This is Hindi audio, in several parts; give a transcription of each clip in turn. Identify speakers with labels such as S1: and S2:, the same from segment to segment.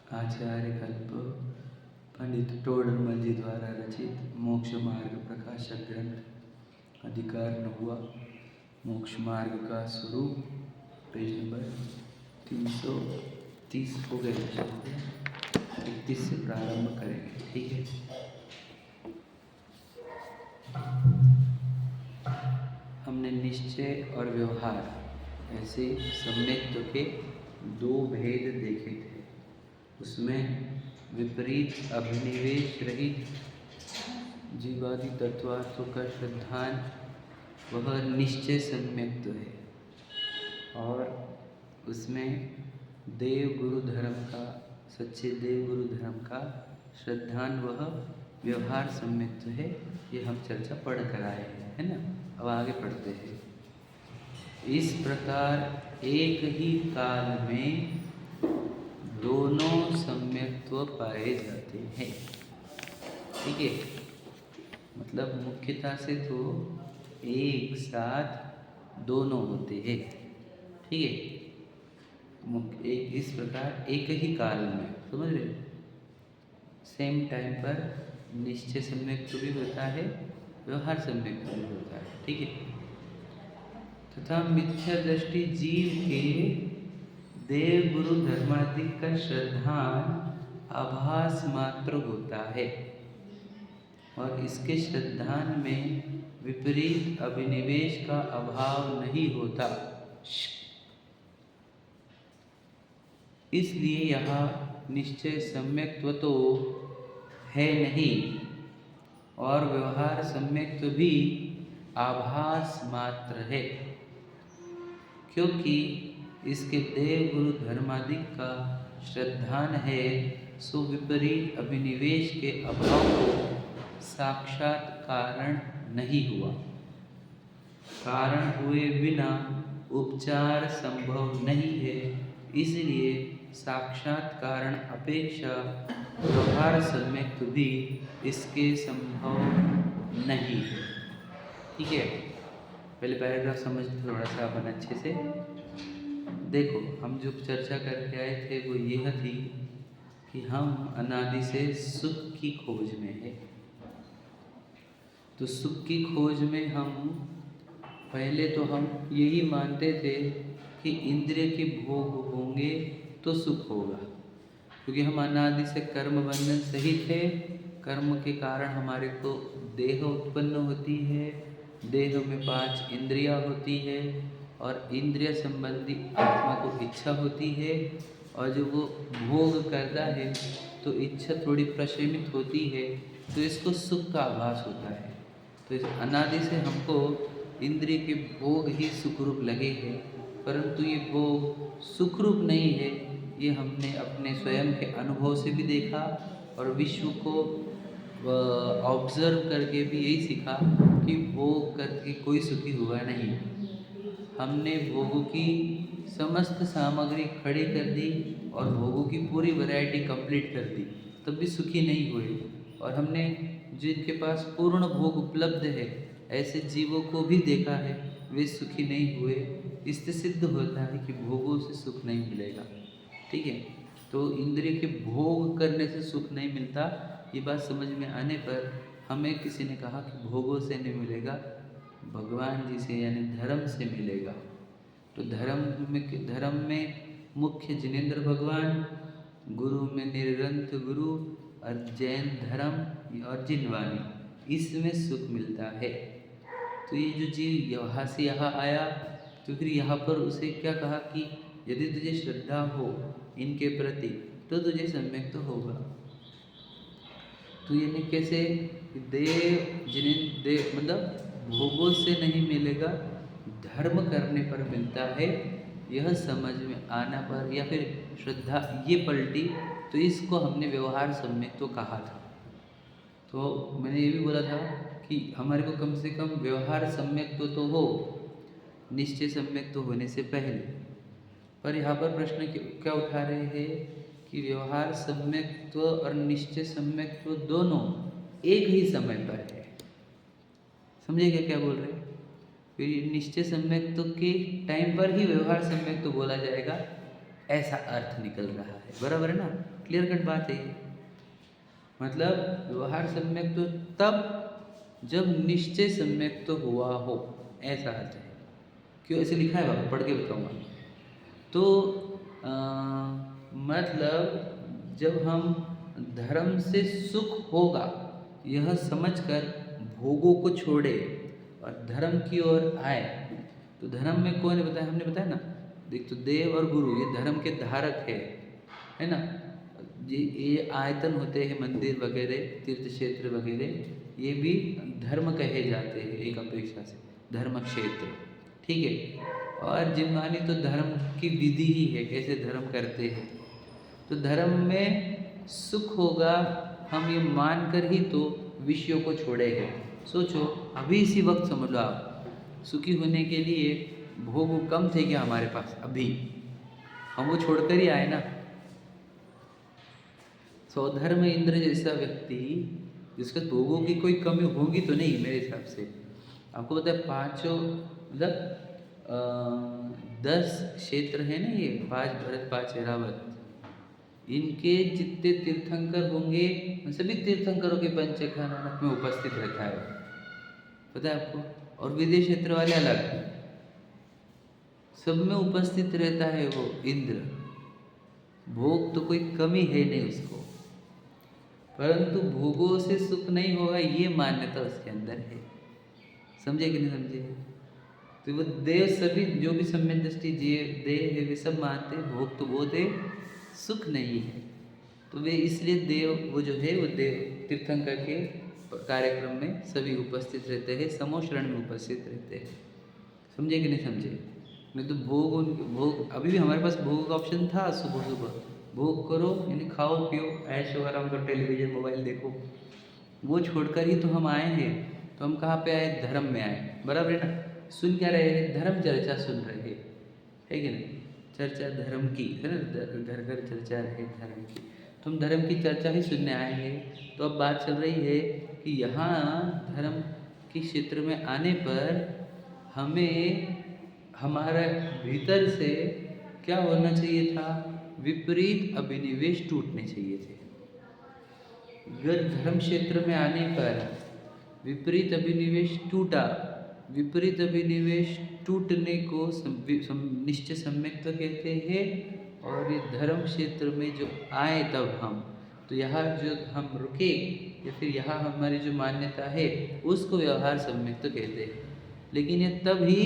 S1: आचार्य कल्प पंडित टोडरमल जी द्वारा रचित मोक्ष मार्ग प्रकाशक ग्रंथ अधिकार 9वां मोक्ष मार्ग का स्वरूप, पेज नंबर 330 हो गए। 31 से प्रारंभ करेंगे, ठीक है। हमने निश्चय और व्यवहार ऐसे सम्यक्त्व के दो भेद देखे थे। उसमें विपरीत अभिनिवेश रहित जीवादि तत्वार्थों का श्रद्धान वह निश्चय सम्यक्त्व है, और उसमें देव गुरु धर्म का, सच्चे देव गुरु धर्म का श्रद्धान वह व्यवहार सम्यक्त्व है। ये हम चर्चा पढ़ कर आए हैं, है ना। अब आगे पढ़ते हैं। इस प्रकार एक ही काल में दोनों सम्यक्त्व पाए जाते हैं, ठीक है। मतलब मुख्यतः से तो एक साथ दोनों होते हैं, ठीक है। एक इस प्रकार एक ही काल में, समझ रहे, सेम टाइम पर निश्चय सम्यक्त्व भी होता है, व्यवहार सम्यक्त्व भी होता है, ठीक है। तथा मिथ्या दृष्टि जीव के देव गुरु धर्मादि का श्रद्धान आभास मात्र होता है, और इसके श्रद्धान में विपरीत अभिनिवेश का अभाव नहीं होता। इसलिए यहाँ निश्चय सम्यक्त्व तो है नहीं, और व्यवहार सम्यक्त्व भी आभास मात्र है, क्योंकि इसके देव गुरु धर्मादि का श्रद्धान है। सो विपरीत अभिनिवेश के अभाव को साक्षात कारण नहीं हुआ। कारण हुए बिना उपचार संभव नहीं है, इसलिए साक्षात कारण अपेक्षा व्यवहार सम्यक्त्व भी इसके संभव नहीं है, ठीक है। पहले पैराग्राफ समझ थोड़ा सा अपन अच्छे से। देखो, हम जो चर्चा करके आए थे वो यह थी कि हम अनादि से सुख की खोज में है। तो सुख की खोज में हम पहले तो हम यही मानते थे कि इंद्रिय के भोग होंगे तो सुख होगा, क्योंकि हम अनादि से कर्म बंधन सहित थे। कर्म के कारण हमारे को देह उत्पन्न होती है, देह में 5 इंद्रियां होती है, और इंद्रिय संबंधी आत्मा को इच्छा होती है, और जब वो भोग करता है तो इच्छा थोड़ी प्रशमित होती है, तो इसको सुख का आभास होता है। तो इस अनादि से हमको इंद्रिय के भोग ही सुखरूप लगे हैं, परंतु ये भोग सुखरूप नहीं है। ये हमने अपने स्वयं के अनुभव से भी देखा, और विश्व को ऑब्जर्व करके भी यही सीखा कि भोग करके कोई सुखी हुआ नहीं। हमने भोगों की समस्त सामग्री खड़ी कर दी और भोगों की पूरी वैरायटी कंप्लीट कर दी, तब भी सुखी नहीं हुए। और हमने जिनके पास पूर्ण भोग उपलब्ध है ऐसे जीवों को भी देखा है, वे सुखी नहीं हुए। इससे सिद्ध होता है कि भोगों से सुख नहीं मिलेगा, ठीक है। तो इंद्रिय के भोग करने से सुख नहीं मिलता, ये बात समझ में आने पर हमें किसी ने कहा कि भोगों से नहीं मिलेगा, भगवान जी से यानी धर्म से मिलेगा। तो धर्म में मुख्य जिनेंद्र भगवान, गुरु में निर्ग्रंथ गुरु, और जैन धर्म और जिनवानी, इसमें सुख मिलता है। तो ये जो जीव यहाँ से यहाँ आया, तो फिर यहाँ पर उसे क्या कहा कि यदि तुझे श्रद्धा हो इनके प्रति तो तुझे सम्यक तो होगा। तो यानी कैसे, देव मतलब भोगों से नहीं मिलेगा, धर्म करने पर मिलता है। यह समझ में आना पर या फिर श्रद्धा ये पलटी, तो इसको हमने व्यवहार सम्यक तो कहा था। तो मैंने ये भी बोला था कि हमारे को कम से कम व्यवहार सम्यक तो हो, निश्चय सम्यक तो होने से पहले। पर यहाँ पर प्रश्न क्या उठा रहे हैं कि व्यवहार सम्यक्त्व और निश्चय सम्यक्त्व दोनों एक ही समय पर है। समझिएगा क्या बोल रहे हैं। फिर निश्चय सम्यक्त्व के टाइम पर ही व्यवहार सम्यक्त्व बोला जाएगा, ऐसा अर्थ निकल रहा है। बराबर है ना, क्लियर कट बात है ये। मतलब व्यवहार सम्यक तो तब जब निश्चय सम्यक तो हुआ हो, ऐसा अर्थ है। क्यों ऐसे लिखा है बाबा, पढ़ के बताऊंगा। तो मतलब जब हम धर्म से सुख होगा यह समझकर भोगों को छोड़े और धर्म की ओर आए, तो धर्म में कौन है बताया, हमने बताया ना, देख तो देव और गुरु ये धर्म के धारक है ना। ये आयतन होते हैं, मंदिर वगैरह, तीर्थ क्षेत्र वगैरह, ये भी धर्म कहे जाते हैं एक अपेक्षा से, धर्म क्षेत्र, ठीक है। और जिनवानी तो धर्म की विधि ही है, कैसे धर्म करते हैं। तो धर्म में सुख होगा हम ये मानकर ही तो विषयों को छोड़े हैं। सोचो अभी इसी वक्त समझ लो आप, सुखी होने के लिए भोग कम थे क्या हमारे पास, अभी हम वो छोड़कर ही आए ना। स्वधर्म इंद्र जैसा व्यक्ति जिसके भोगों की कोई कमी होगी तो नहीं मेरे हिसाब से। आपको पता है पांचों मतलब 10 क्षेत्र है ना, ये 5 भरत 5 ऐरावत, इनके जितने तीर्थंकर होंगे सभी तीर्थंकरों के पंचखानक में उपस्थित रहता है, पता है आपको। और विदेश क्षेत्र वाले अलग, सब में उपस्थित रहता है वो इंद्र। भोग तो कोई कमी है नहीं उसको, परंतु भोगों से सुख नहीं होगा ये मान्यता उसके अंदर है। समझे कि नहीं समझे। तो वो देव सभी जो भी सम्यक दृष्टि देह है वे सब मानते हैं भोग तो बहुत है, सुख नहीं है। तो वे इसलिए देव वो जो है वो देव तीर्थंकर के कार्यक्रम में सभी उपस्थित रहते हैं, समोशरण में उपस्थित रहते हैं। समझे कि नहीं समझे। नहीं तो भोग अभी भी हमारे पास भोग का ऑप्शन था, सुबह सुबह भोग करो यानी खाओ पियो ऐशो आराम करो, टेलीविजन मोबाइल देखो, वो छोड़कर ही तो हम आए हैं। तो हम कहाँ पे आए, धर्म में आए, बराबर है ना। सुन क्या रहे हैं, धर्म चर्चा सुन रहे हैं, है कि नहीं। चर्चा धर्म की है ना, घर घर चर्चा रहे धर्म की, तो हम धर्म की चर्चा ही सुनने आए हैं। तो अब बात चल रही है कि यहाँ धर्म के क्षेत्र में आने पर हमें हमारे भीतर से क्या होना चाहिए था, विपरीत अभिनिवेश टूटने चाहिए थे। अगर धर्म क्षेत्र में आने पर विपरीत अभिनिवेश टूटा, विपरीत अभिनिवेश टूटने को निश्चय सम्यक्त्व कहते हैं। और ये धर्म क्षेत्र में जो आए तब हम, तो यहाँ जो हम रुके या फिर यहाँ हमारी जो मान्यता है उसको व्यवहार सम्यक्त्व कहते हैं। लेकिन ये तभी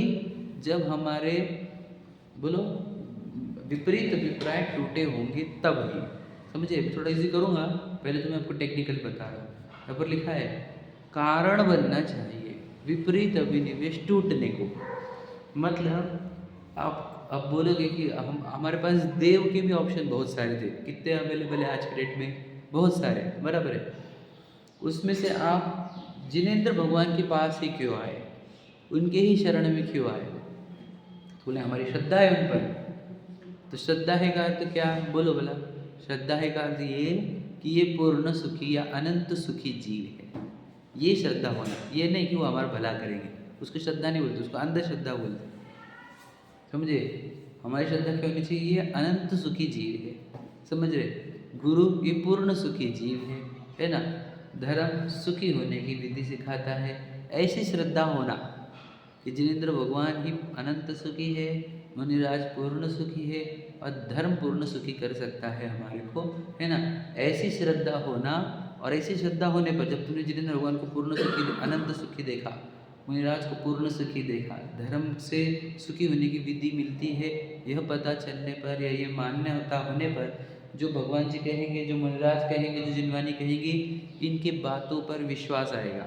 S1: जब हमारे बोलो विपरीत अभिप्राय टूटे होंगे तब ही। समझे, थोड़ा इजी करूँगा, पहले तो मैं आपको टेक्निकल बता रहा हूँ। यहाँ पर लिखा है कारण बनना चाहिए विपरीत अभिनिवेश टूटने को। मतलब आप बोलोगे कि हमारे पास देव के भी ऑप्शन बहुत सारे थे, कितने अवेलेबल है आज के डेट में, बहुत सारे, बराबर है। उसमें से आप जिनेंद्र भगवान के पास ही क्यों आए, उनके ही शरण में क्यों आए, बोले हमारी श्रद्धा है उन पर। तो श्रद्धा है का अर्थ क्या, बोलो बोला। श्रद्धा है का अर्थ ये कि ये पूर्ण सुखी या अनंत सुखी जीव है, ये श्रद्धा होना। ये नहीं कि वो हमारा भला करेंगे, उसको श्रद्धा नहीं बोलते, उसको अंधश्रद्धा बोलते। समझे, हमारी श्रद्धा क्या होनी चाहिए, ये अनंत सुखी जीव है, समझ रहे। गुरु ये पूर्ण सुखी जीव है ना। धर्म सुखी होने की विधि सिखाता है, ऐसी श्रद्धा होना कि जिनेंद्र भगवान ही अनंत सुखी है, मुनिराज पूर्ण सुखी है और धर्म पूर्ण सुखी कर सकता है हमारे को, है ना। ऐसी श्रद्धा होना, और ऐसी श्रद्धा होने पर जब तुमने जिनेंद्र भगवान को पूर्ण सुखी अनंत सुखी देखा, मुनिराज को पूर्ण सुखी देखा, धर्म से सुखी होने की विधि मिलती है, यह पता चलने पर या ये मान्यता होने पर जो भगवान जी कहेंगे, जो मुनिराज कहेंगे, जो जिनवानी कहेंगी, इनकी बातों पर विश्वास आएगा।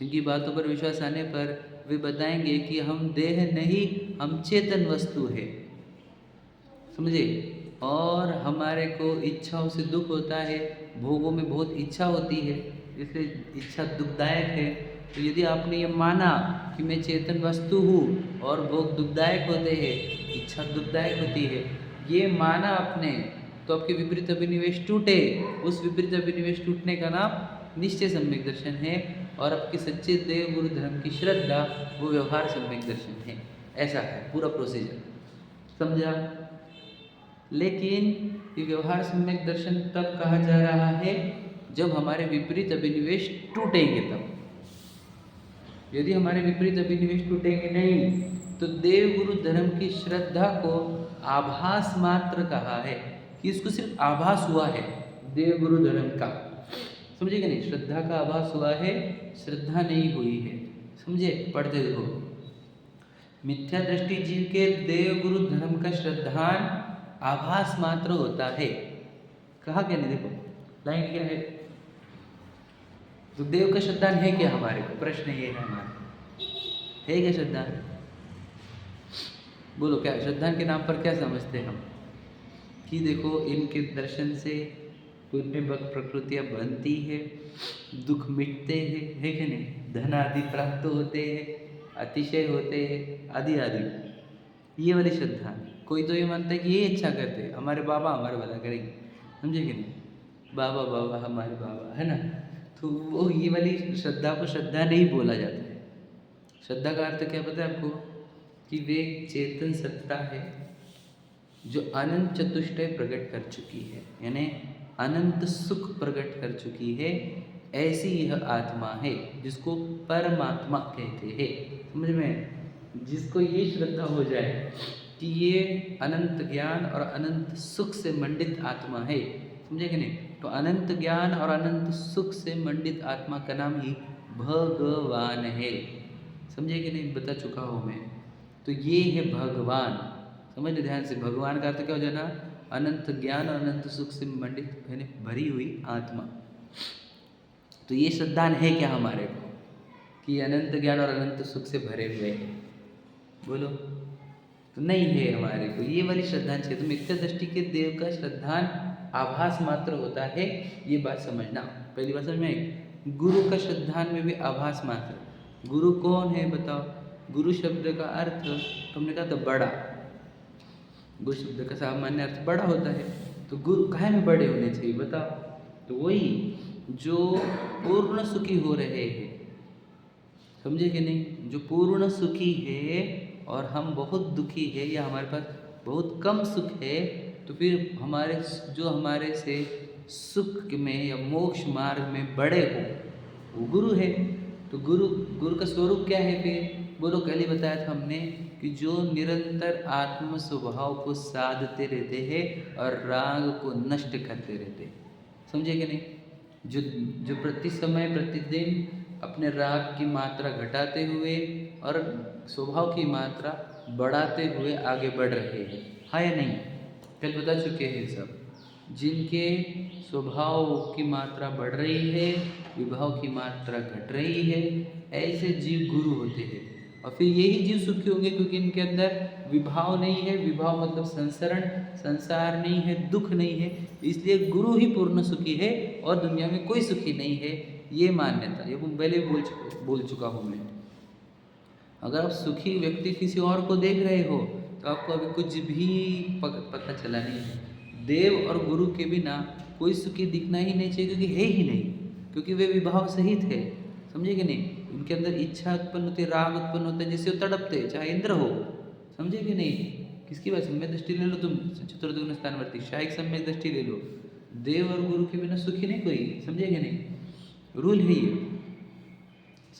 S1: इनकी बातों पर विश्वास आने पर वे बताएंगे कि हम देह नहीं, हम चेतन वस्तु है, समझे। और हमारे को इच्छाओं से दुख होता है, भोगों में बहुत इच्छा होती है, इसलिए इच्छा दुखदायक है। तो यदि आपने ये माना कि मैं चेतन वस्तु हूँ और भोग दुखदायक होते हैं, इच्छा दुखदायक होती है, ये माना आपने, तो आपके विपरीत अभिनिवेश टूटे। उस विपरीत अभिनिवेश टूटने का नाम निश्चय सम्यक दर्शन है। और आपके सच्चे देव गुरु धर्म की श्रद्धा वो व्यवहार सम्यक दर्शन है। ऐसा है पूरा प्रोसीजर, समझा। लेकिन ये व्यवहार सम्यक दर्शन तब कहा जा रहा है जब हमारे विपरीत अभिनिवेश टूटेंगे तब। यदि हमारे विपरीत अभिनिवेश टूटेंगे नहीं तो देव गुरु धर्म की श्रद्धा को आभास मात्र कहा है कि इसको सिर्फ आभास हुआ है देव गुरु धर्म का। समझे कि नहीं? श्रद्धा का आभास हुआ है, श्रद्धा नहीं हुई है। समझे? पढ़ते देखो। मिथ्या दृष्टि जीव के देव गुरु धर्म का श्रद्धान आभास मात्र होता है। कहा क्या नहीं? देखो लाइन क्या है, तो देव का श्रद्धान है क्या हमारे को? प्रश्न ये है हमारा, है क्या श्रद्धान? बोलो, क्या श्रद्धान के नाम पर क्या समझते हैं हम? कि देखो इनके दर्शन से पुण्य प्रकृतियाँ बनती है, दुख मिटते हैं, है कि नहीं? धन आदि प्राप्त होते हैं, अतिशय होते हैं, आदि आदि। ये वाली श्रद्धा। कोई तो ये मानता है कि ये अच्छा करते हैं, हमारे बाबा हमारे भला करेंगे। समझे कि नहीं? बाबा बाबा हमारे बाबा, है ना? तो वो ये वाली श्रद्धा को श्रद्धा नहीं बोला जाता है। श्रद्धा का अर्थ क्या पता है आपको? कि वे चेतन सत्ता है जो अनंत चतुष्टय प्रकट कर चुकी है, यानी अनंत सुख प्रकट कर चुकी है। ऐसी यह आत्मा है जिसको परमात्मा कहते हैं। समझ में? जिसको ये श्रद्धा हो जाए कि ये अनंत ज्ञान और अनंत सुख से मंडित आत्मा है। समझे कि नहीं? तो अनंत ज्ञान और अनंत सुख से मंडित आत्मा का नाम ही भगवान है। समझे कि नहीं? बता चुका हूँ मैं। तो ये है भगवान। समझ लो ध्यान से। भगवान का अर्थ क्या हो जाना? अनंत ज्ञान और अनंत सुख से मंडित यानी भरी हुई आत्मा। तो ये श्रद्धान है क्या हमारे को कि अनंत ज्ञान और अनंत सुख से भरे हुए हैं? बोलो। तो नहीं है हमारे को ये वाली श्रद्धान चाहिए। तो मिथ्या दृष्टि के देव का श्रद्धान आभास मात्र होता है, ये बात समझना। पहली बात समझ में आई। गुरु का श्रद्धान में भी आभास मात्र। गुरु कौन है बताओ? गुरु शब्द का अर्थ तुमने कहा था बड़ा। गुरु शब्द का सामान्य अर्थ बड़ा होता है। तो गुरु काहे में बड़े होने चाहिए बताओ? तो वही जो पूर्ण सुखी हो रहे हैं। समझे कि नहीं? जो पूर्ण सुखी है और हम बहुत दुखी है या हमारे पास बहुत कम सुख है, तो फिर हमारे से सुख में या मोक्ष मार्ग में बड़े हो, वो गुरु है। तो गुरु का स्वरूप क्या है फिर? बोलो। कल ही बताया था हमने कि जो निरंतर आत्म स्वभाव को साधते रहते हैं और राग को नष्ट करते रहते हैं। समझे कि नहीं? जो प्रति समय प्रतिदिन अपने राग की मात्रा घटाते हुए और स्वभाव की मात्रा बढ़ाते हुए आगे बढ़ रहे हैं। हाँ या नहीं? कल बता चुके हैं सब। जिनके स्वभाव की मात्रा बढ़ रही है, विभाव की मात्रा घट रही है, ऐसे जीव गुरु होते हैं। और फिर यही जीव सुखी होंगे क्योंकि इनके अंदर विभाव नहीं है। विभाव मतलब संसार नहीं है, दुख नहीं है। इसलिए गुरु ही पूर्ण सुखी है और दुनिया में कोई सुखी नहीं है। ये मान्यता, ये पहले बोल चुका हूँ मैं। अगर आप सुखी व्यक्ति किसी और को देख रहे हो तो आपको अभी कुछ भी पता चला नहीं है। देव और गुरु के बिना कोई सुखी दिखना ही नहीं चाहिए, क्योंकि है ही नहीं, क्योंकि वे विभाव सहित है। समझे कि नहीं? उनके अंदर इच्छा उत्पन्न होती है, राग उत्पन्न होता है, जिससे वो तड़पते, चाहे इंद्र हो। समझे कि नहीं? किसकी बात? सम्यक दृष्टि ले लो तुम, चतुर्दुग्न स्थानवर्ती शायिक सम्यक दृष्टि ले लो। देव और गुरु के बिना सुखी नहीं कोई। समझे कि नहीं? रूल है ये।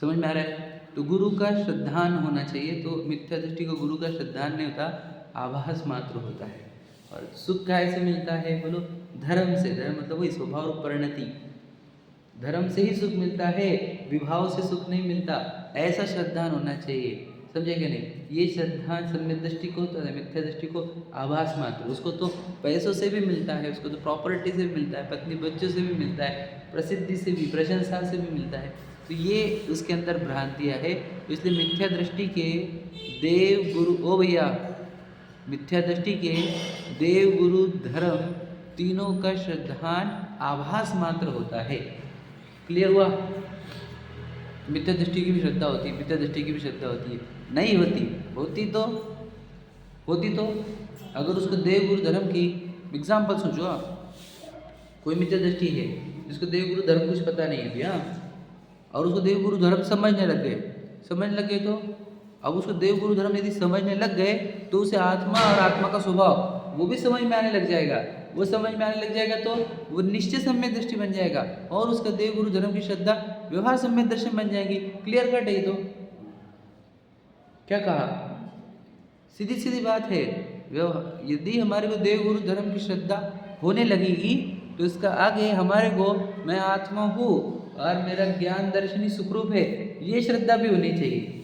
S1: समझ में आ रहा है? तो गुरु का श्रद्धान होना चाहिए। तो मिथ्या दृष्टि को गुरु का श्रद्धान नहीं होता, आभास मात्र होता है। और सुख कैसे मिलता है? बोलो। धर्म से। धर्म मतलब वही स्वभाव रूप परिणति। धर्म से ही सुख मिलता है, विभाव से सुख नहीं मिलता। ऐसा श्रद्धान होना चाहिए। समझे कि नहीं? ये श्रद्धान सम्यक दृष्टि को होता है, मिथ्या दृष्टि को आभास मात्र। उसको तो पैसों से भी मिलता है, उसको तो प्रॉपर्टी से भी मिलता है, पत्नी बच्चों से भी मिलता है, प्रसिद्धि से भी, प्रशंसा से भी मिलता है। तो ये उसके अंदर भ्रांतियाँ है। इसलिए मिथ्या दृष्टि के देव गुरु, ओ भैया, मिथ्या दृष्टि के देव गुरु धर्म तीनों का श्रद्धान आभास मात्र होता है। क्लियर हुआ? मिथ्या दृष्टि की भी श्रद्धा होती है, मिथ्या दृष्टि की भी श्रद्धा होती है। नहीं होती, होती तो अगर उसको देव गुरु धर्म की एग्जाम्पल सोचो आप। कोई मिथ्या दृष्टि है जिसको देव गुरु धर्म कुछ पता नहीं है भैया, और उसको देव गुरु धर्म समझने लग गए तो अब उसको देव गुरु धर्म यदि समझने लग गए तो उसे आत्मा और आत्मा का स्वभाव वो भी समझ में आने लग जाएगा। वो समझ में आने लग जाएगा तो वो निश्चय सम्यक दृष्टि बन जाएगा और उसका देव गुरु धर्म की श्रद्धा व्यवहार सम्यक दर्शन बन जाएगी। क्लियर कट है ये तो। क्या कहा? सीधी सीधी बात है। यदि हमारे को देव गुरु धर्म की श्रद्धा होने लगेगी तो इसका आगे हमारे को मैं आत्मा हूँ और मेरा ज्ञान दर्शन ही सुखरूप है, ये श्रद्धा भी होनी चाहिए।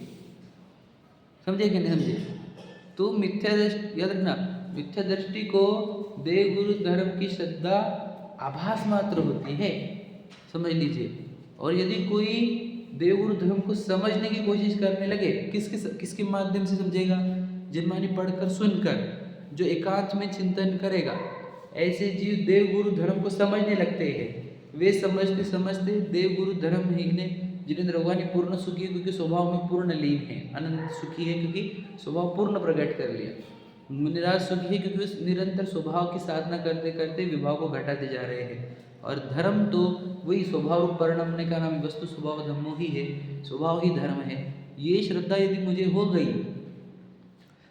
S1: समझे कि नहीं समझे? तो मिथ्या दृष्टि याद रखना, मिथ्या दृष्टि को देव गुरु धर्म की श्रद्धा आभास मात्र होती है, समझ लीजिए। और यदि कोई देव गुरु धर्म को समझने की कोशिश करने लगे, किसके माध्यम से समझेगा? जिनमानी पढ़कर सुनकर, जो एकांत में चिंतन करेगा। ऐसे जीव देव गुरु धर्म को समझने लगते हैं। वे समझते समझते देव गुरु धर्म ही ने जिन्हें भगवान पूर्ण सुखी है क्योंकि स्वभाव में पूर्ण लीन है, अनंत सुखी है क्योंकि स्वभाव पूर्ण प्रकट कर लिया, निराश सुखी है क्योंकि उस निरंतर स्वभाव की साधना करते करते विभाव को घटाते जा रहे हैं। और धर्म तो वही स्वभाव रूप परिणामने का नाम वस्तु स्वभाव धर्मो ही है, स्वभाव ही धर्म है। ये श्रद्धा यदि मुझे हो गई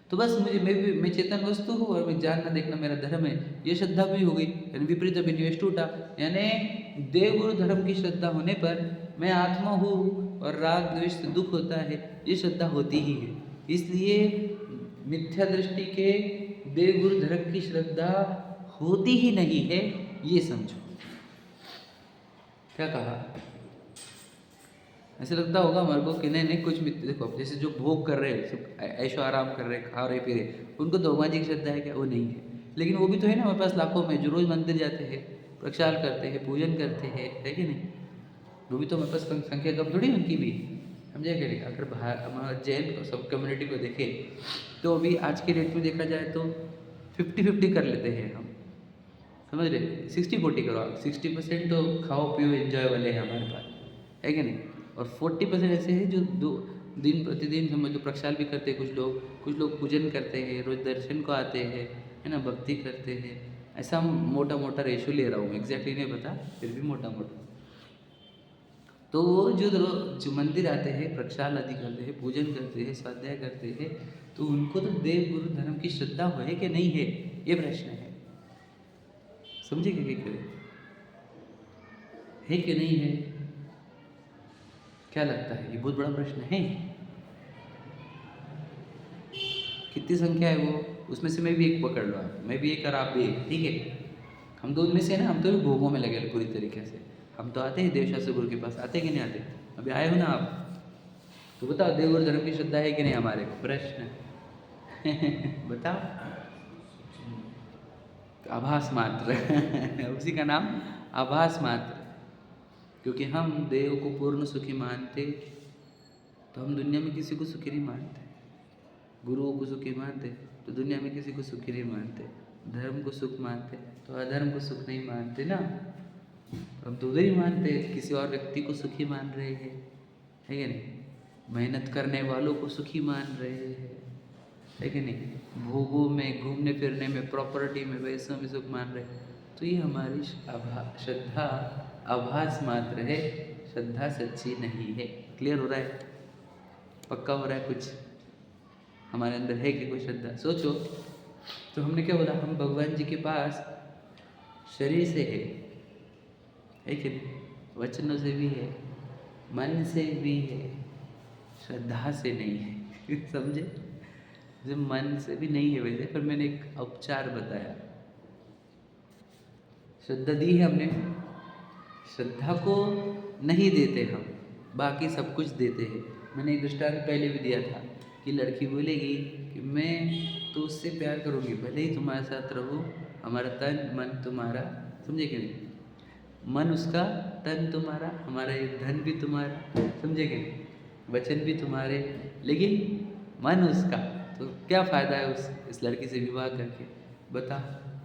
S1: तो बस मैं चेतन वस्तु हूँ और मैं जानना देखना मेरा धर्म है, ये श्रद्धा भी हो गई। यानी विपरीत अभिनिवेश टूटा, यानी देव गुरु धर्म की श्रद्धा होने पर मैं आत्मा हूँ और राग द्वेष से दुख होता है, ये श्रद्धा होती ही है। इसलिए मिथ्या दृष्टि के देव गुरु धर्म की श्रद्धा होती ही नहीं है, ये समझो। क्या कहा? ऐसे लगता होगा हमारे को कि नहीं कुछ मित्र देखो, जैसे जो भोग कर रहे हैं, सब ऐशो आराम कर रहे, खा रहे पी रहे, उनको तो भगवान जी की श्रद्धा है क्या? वो नहीं है। लेकिन वो भी तो है ना हमारे पास लाखों में, जो रोज मंदिर जाते हैं, प्रक्षाल करते हैं, पूजन करते हैं, है कि नहीं? वो भी तो हमारे पास संख्या कम थोड़ी उनकी भी, समझे कि नहीं? अगर हमारा जैन को सब कम्युनिटी को देखें तो अभी आज के डेट में देखा जाए तो 50-50 कर लेते हैं हम, समझ रहे? 60-40 करो आप, 60% तो खाओ पियो एंजॉय वाले हैं हमारे पास, है कि नहीं? और 40% ऐसे हैं जो दिन प्रतिदिन समझ लो प्रक्षाल भी करते हैं, कुछ लोग पूजन करते हैं, रोज दर्शन को आते हैं, है ना, भक्ति करते हैं। ऐसा मोटा मोटा रेशो ले रहा हूँ, एग्जैक्टली नहीं पता, फिर भी मोटा मोटा। तो वो जो मंदिर आते हैं, प्रक्षाल आदि करते हैं, पूजन करते हैं, स्वाध्याय करते हैं, तो उनको तो देव गुरु धर्म की श्रद्धा है कि नहीं है, ये प्रश्न है। समझे क्या करें, है कि नहीं है? क्या लगता है? ये बहुत बड़ा प्रश्न है। कितनी संख्या है वो? उसमें से मैं भी एक पकड़ लो, मैं भी एक और आप भी एक, ठीक है? हम दो में से ना, हम तो भी भोगों में लगे पूरी तरीके से। हम तो आते हैं देवशास्त्र गुरु के पास, आते कि नहीं आते? अभी आए हो ना आप, तो बताओ देव गुरु धर्म की श्रद्धा है कि नहीं? हमारे प्रश्न बताओ। आभास मात्र उसी का नाम आभास मात्र। क्योंकि हम देव को पूर्ण सुखी मानते तो हम दुनिया में किसी को सुखी नहीं मानते, गुरुओं को सुखी मानते तो दुनिया में किसी को सुखी नहीं मानते, धर्म को सुख मानते तो अधर्म को सुख नहीं मानते ना। हम तो उधर ही मानते, किसी और व्यक्ति को सुखी मान रहे हैं, है कि नहीं? मेहनत करने वालों को सुखी मान रहे हैं, है कि नहीं? भोगों में, घूमने फिरने में, प्रॉपर्टी में, पैसों में सुख मान रहे हैं। तो ये हमारी श्रद्धा आभास मात्र है, श्रद्धा सच्ची नहीं है। क्लियर हो रहा है? पक्का हो रहा है? कुछ हमारे अंदर है कि कोई श्रद्धा? सोचो। तो हमने क्या बोला? हम भगवान जी के पास शरीर से है कि नहीं? वचनों से भी है, मन से भी है, श्रद्धा से नहीं है समझे? जैसे मन से भी नहीं है वैसे, पर मैंने एक उपचार बताया। श्रद्धा दी है हमने, श्रद्धा को नहीं देते हम, बाकी सब कुछ देते हैं। मैंने एक दृष्टांत पहले भी दिया था कि लड़की बोलेगी कि मैं तो उससे प्यार करूँगी, भले ही तुम्हारे साथ रहूँ, हमारा तन मन तुम्हारा, समझे कि नहीं? मन उसका, तन तुम्हारा, हमारा एक धन भी तुम्हारा, समझे कि नहीं? वचन भी तुम्हारे, लेकिन मन उसका। तो क्या फ़ायदा है इस लड़की से विवाह करके? बता,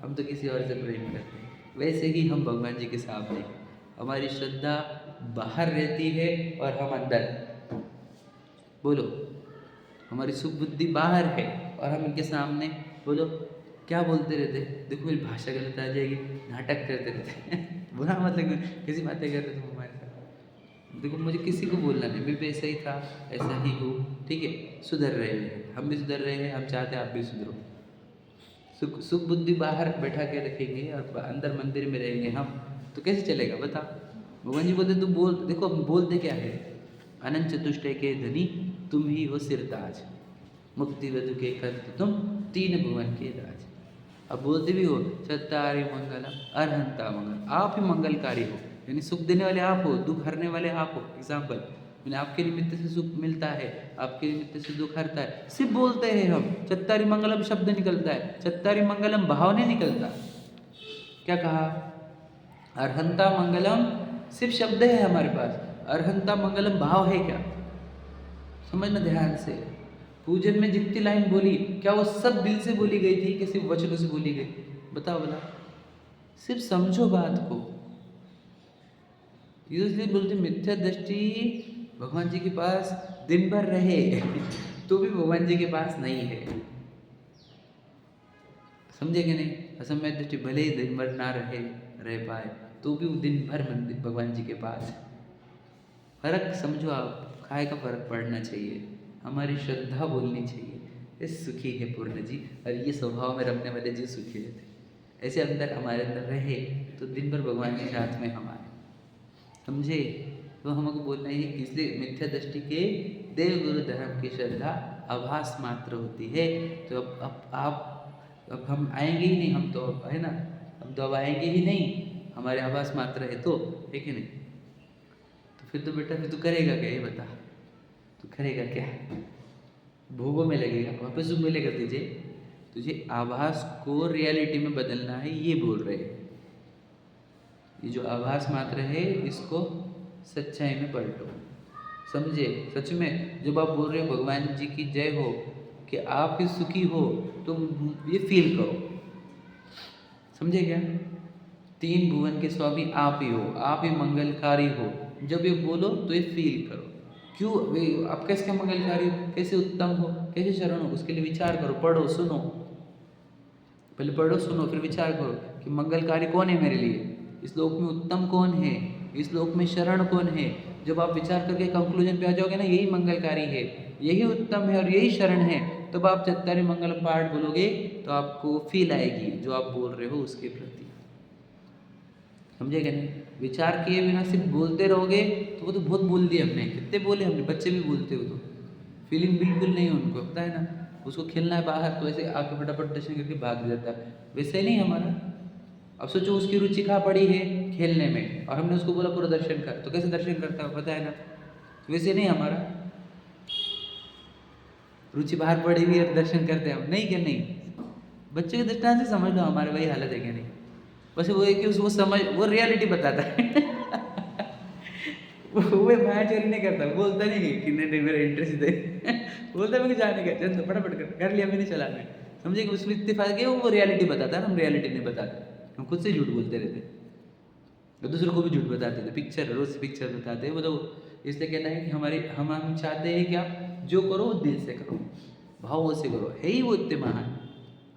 S1: हम तो किसी और से प्रेम करते हैं। वैसे ही हम भगवान जी के सामने, हमारी श्रद्धा बाहर रहती है और हम अंदर। बोलो, हमारी सुख बुद्धि बाहर है और हम इनके सामने, बोलो क्या बोलते रहते? देखो मेरी भाषा गलत आ जाएगी, नाटक करते रहते बुरा मतलब किसी बातें कर रहे तुम हमारे साथ। देखो मुझे किसी को बोलना नहीं, मैं भी ऐसा ही था, ऐसा ही हूँ, ठीक है? सुधर रहे हैं, हम भी सुधर रहे हैं, हम चाहते हैं आप भी सुधरो। सुख सुख बुद्धि बाहर बैठा के रखेंगे और अंदर मंदिर में रहेंगे हम, तो कैसे चलेगा बताओ। भगवान जी बोलते तू बोल, देखो हम बोलते क्या है, अनंत चतुष्टय के धनी तुम ही हो सिरताज, मुक्ति वधु के कंत तुम तीन भुवन के राज। अब बोलते भी हो चत्तारि मंगलम अरहंता मंगल, आप ही मंगलकारी हो, यानी सुख देने वाले आप हो, दुख हरने वाले आप हो। एग्जाम्पल मैंने आपके निमित्त से सुख मिलता है, आपके निमित्त से दुख हरता है, सिर्फ बोलते हैं हम, चत्तारि मंगलम शब्द निकलता है, चत्तारि मंगलम भाव नहीं निकलता। क्या कहा, अरहंता मंगलम सिर्फ शब्द है हमारे पास, अरहंता मंगलम भाव है क्या, समझना ध्यान से। पूजन में जितनी लाइन बोली क्या वो सब दिल से बोली गई थी कि सिर्फ वचनों से बोली गई, बताओ भला, सिर्फ समझो बात को। इसलिए बोलते मिथ्या दृष्टि भगवान जी के पास दिन भर रहे तो भी भगवान जी के पास नहीं है, समझे कि नहीं। असमय दृष्टि भले ही दिन भर ना रह पाए तो भी वो दिन भर मंदिर भगवान जी के पास है। फर्क समझो आप, काय का फर्क पड़ना चाहिए, हमारी श्रद्धा बोलनी चाहिए, ये सुखी है पूर्ण जी, और ये स्वभाव में रखने वाले जी सुखी रहते, ऐसे अंदर हमारे अंदर रहे तो दिन भर भगवान के साथ में हमारे, समझे। तो हमको बोलना है, इसलिए मिथ्या दृष्टि के देव गुरु धर्म की श्रद्धा आभास मात्र होती है। तो अब हम आएंगे ही नहीं, हम तो अब है ना, हम तो अब आएंगे ही नहीं, हमारे आभास मात्र है तो, है कि नहीं। तो फिर तो बेटा फिर तू करेगा क्या, ये बता, तू करेगा क्या, भोगों में लगेगा, वापस जो मिलेगा तुझे आभास को रियलिटी में बदलना है, ये बोल रहे हैं। ये जो आभास मात्र है इसको सच्चाई में पलटो, समझे। सच में जब आप बोल रहे हो भगवान जी की जय हो कि आप ही सुखी हो, तो ये फील करो, समझे क्या। तीन भुवन के स्वामी आप ही हो, आप ही मंगलकारी हो, जब ये बोलो तो ये फील करो। क्यों आप कैसे मंगलकारी हो, कैसे उत्तम हो, कैसे शरण हो, उसके लिए विचार करो, पढ़ो सुनो, पहले पढ़ो सुनो फिर विचार करो कि मंगलकारी कौन है मेरे लिए, इस लोक में उत्तम कौन है, इस लोक में शरण कौन है। जब आप विचार करके कंक्लूजन पे आ जाओगे ना, यही मंगलकारी है, यही उत्तम है और यही शरण है, तब आप चत्तारि मंगलम पाठ बोलोगे तो आपको फील आएगी जो आप बोल रहे हो उसके प्रति, समझे क्या नहीं। विचार किए बिना सिर्फ बोलते रहोगे तो वो तो बहुत बोल दिए हमने, कितने बोले हमने, बच्चे भी बोलते हो तो फीलिंग बिल्कुल नहीं है उनको, पता है ना, उसको खेलना है बाहर तो ऐसे आके फटाफट दर्शन करके भाग जाता है, वैसे नहीं हमारा। अब सोचो उसकी रुचि कहाँ पड़ी है, खेलने में, और हमने उसको बोला पूरा दर्शन कर, तो कैसे दर्शन करता है पता है ना, वैसे नहीं हमारा। रुचि बाहर पड़ी हुई है दर्शन करते हैं हम, नहीं क्या नहीं, बच्चे के दृष्टांत से समझ लो हमारे वही हालत है क्या नहीं। बस वो है कि उसको समझ, वो रियलिटी बताता है वो मायाचोरी नहीं करता, बोलता नहीं है कि नहीं मेरा इंटरेस्ट इधर बोलता है मुझे जाने का, चल फटाफट कर लिया मैंने, चला मैं, समझे कि उसमें इत्तेफाक है, वो रियलिटी बताता है, हम रियलिटी नहीं बताते, हम खुद से झूठ बोलते रहते और दूसरों को भी झूठ बताते थे। पिक्चर रोज पिक्चर बताते हैं, मतलब इसलिए कहना है कि हम चाहते हैं कि आप जो करो वो दिल से करो, भाव से करो, है ही वो इतने महान।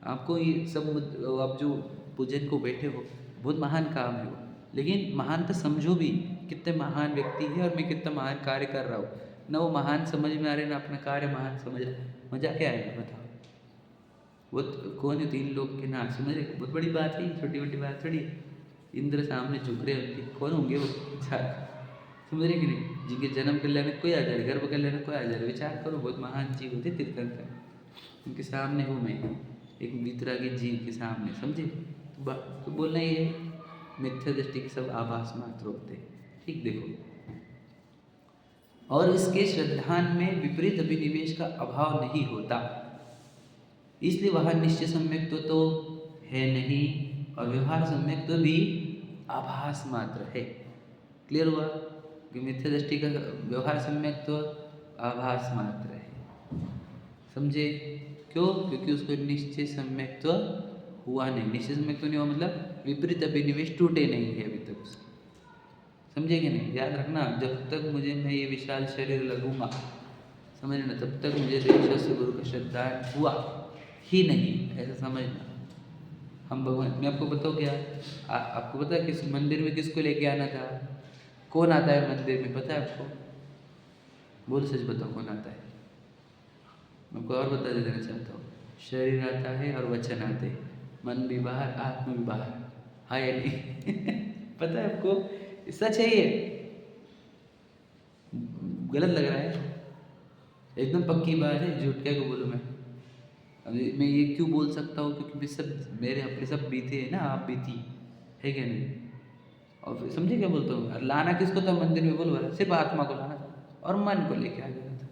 S1: आपको ये सब आप जो पूजन को बैठे हो बहुत महान काम है वो, लेकिन महान तो समझो भी कितने महान व्यक्ति है और मैं कितना महान कार्य कर रहा हूँ ना, वो महान समझ में आ रहे ना अपना कार्य महान समझ रहे, मजा क्या आएगा बताओ। वो कौन है, तीन लोग के नाम समझ रहे, बहुत बड़ी बात है, छोटी मोटी बात थोड़ी। इंद्र सामने झुक रहे होंगे, कौन होंगे वो, विचार समझ रहे कि नहीं, जिनके जन्म कल्याण कोई आ जाए, गर्भ कल्याण कोई आ जाए, विचार करो, बहुत महान जीव होते तीर्थंकर, उनके सामने हूँ मैं एक वितरागी जीव के सामने, समझे। तो बोलना ये मिथ्या दृष्टि के सब आभास मात्र होते, ठीक देखो। और इसके श्रद्धान में विपरीत अभिनिवेश का अभाव नहीं होता, इसलिए वहाँ निश्चय सम्यक्त्व तो है नहीं और व्यवहार सम्यक्त्व भी आभास मात्र है। क्लियर हुआ कि मिथ्या दृष्टि का व्यवहार सम्यक्त्व आभास मात्र है, समझे। क्यों, क्योंकि उसको निश्चय सम्यक्त्व हुआ नहीं, निश्चय सम्यक्त्व नहीं हुआ मतलब विपरीत अभिनिवेश टूटे नहीं है अभी तक उसके, समझे कि नहीं। याद रखना, जब तक मुझे मैं ये विशाल शरीर लगूंगा, समझ ना, तब तक मुझे देव गुरु का श्रद्धा हुआ ही नहीं, ऐसा समझना। हम भगवान, मैं आपको बताऊँ क्या, आपको पता है किस मंदिर में किसको लेके आना था, कौन आता है मंदिर में, पता है आपको, बोल सच बताओ कौन आता है। मैं आपको और बता देना चाहता हूँ, शरीर आता है और वचन आते हैं, मन भी बाहर, आत्मा भी बाहर। हाँ या नहीं? पता है आपको? सच है ये, गलत लग रहा है? एकदम पक्की बात है, झूठ क्या को बोलूँ मैं? अभी मैं ये क्यों बोल सकता हूँ? क्योंकि मैं सब, मेरे अपने सब बीते हैं ना, आप बीती है क्या नहीं? और फिर समझे क्या बोलता हूँ? लाना किसको था मंदिर में? बोल वाला सिर्फ आत्मा को लाना था और मन को लेके आ जाना था।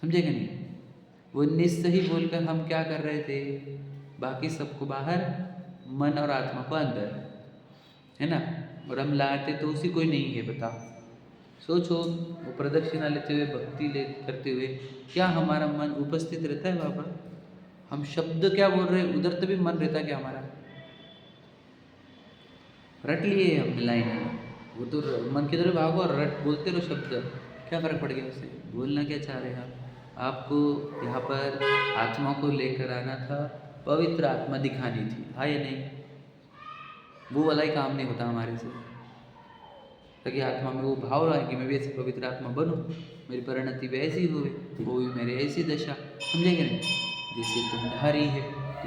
S1: समझे क्या नहीं? वो निस्सही बोलकर हम क्या कर रहे थे? बाकी सबको बाहर, मन और आत्मा को अंदर, है ना? और हम लाते तो उसी को ही नहीं है। बताओ, सोचो, वो प्रदक्षिणा लेते हुए, भक्ति ले करते हुए, क्या हमारा मन उपस्थित रहता है वहाँ पर? हम शब्द क्या बोल रहे हैं, उधर तो भी मन रहता है क्या हमारा? रट लिए हमने लाइन, वो तो मन की तरफ भागो और रट बोलते रहो शब्द, क्या फ़र्क पड़ गया उससे? बोलना क्या चाह रहे हैं आप? आपको यहाँ पर आत्मा को लेकर आना था, पवित्र आत्मा दिखानी थी, हाँ या नहीं? वो वाला ही काम नहीं होता हमारे से, ताकि आत्मा में वो भाव रहा है कि मैं भी ऐसी पवित्र आत्मा बनूं, मेरी परिणति भी ऐसी हुए, वो भी मेरी ऐसी दशा। समझेंगे नहीं? जैसे तुम्हारी है, तो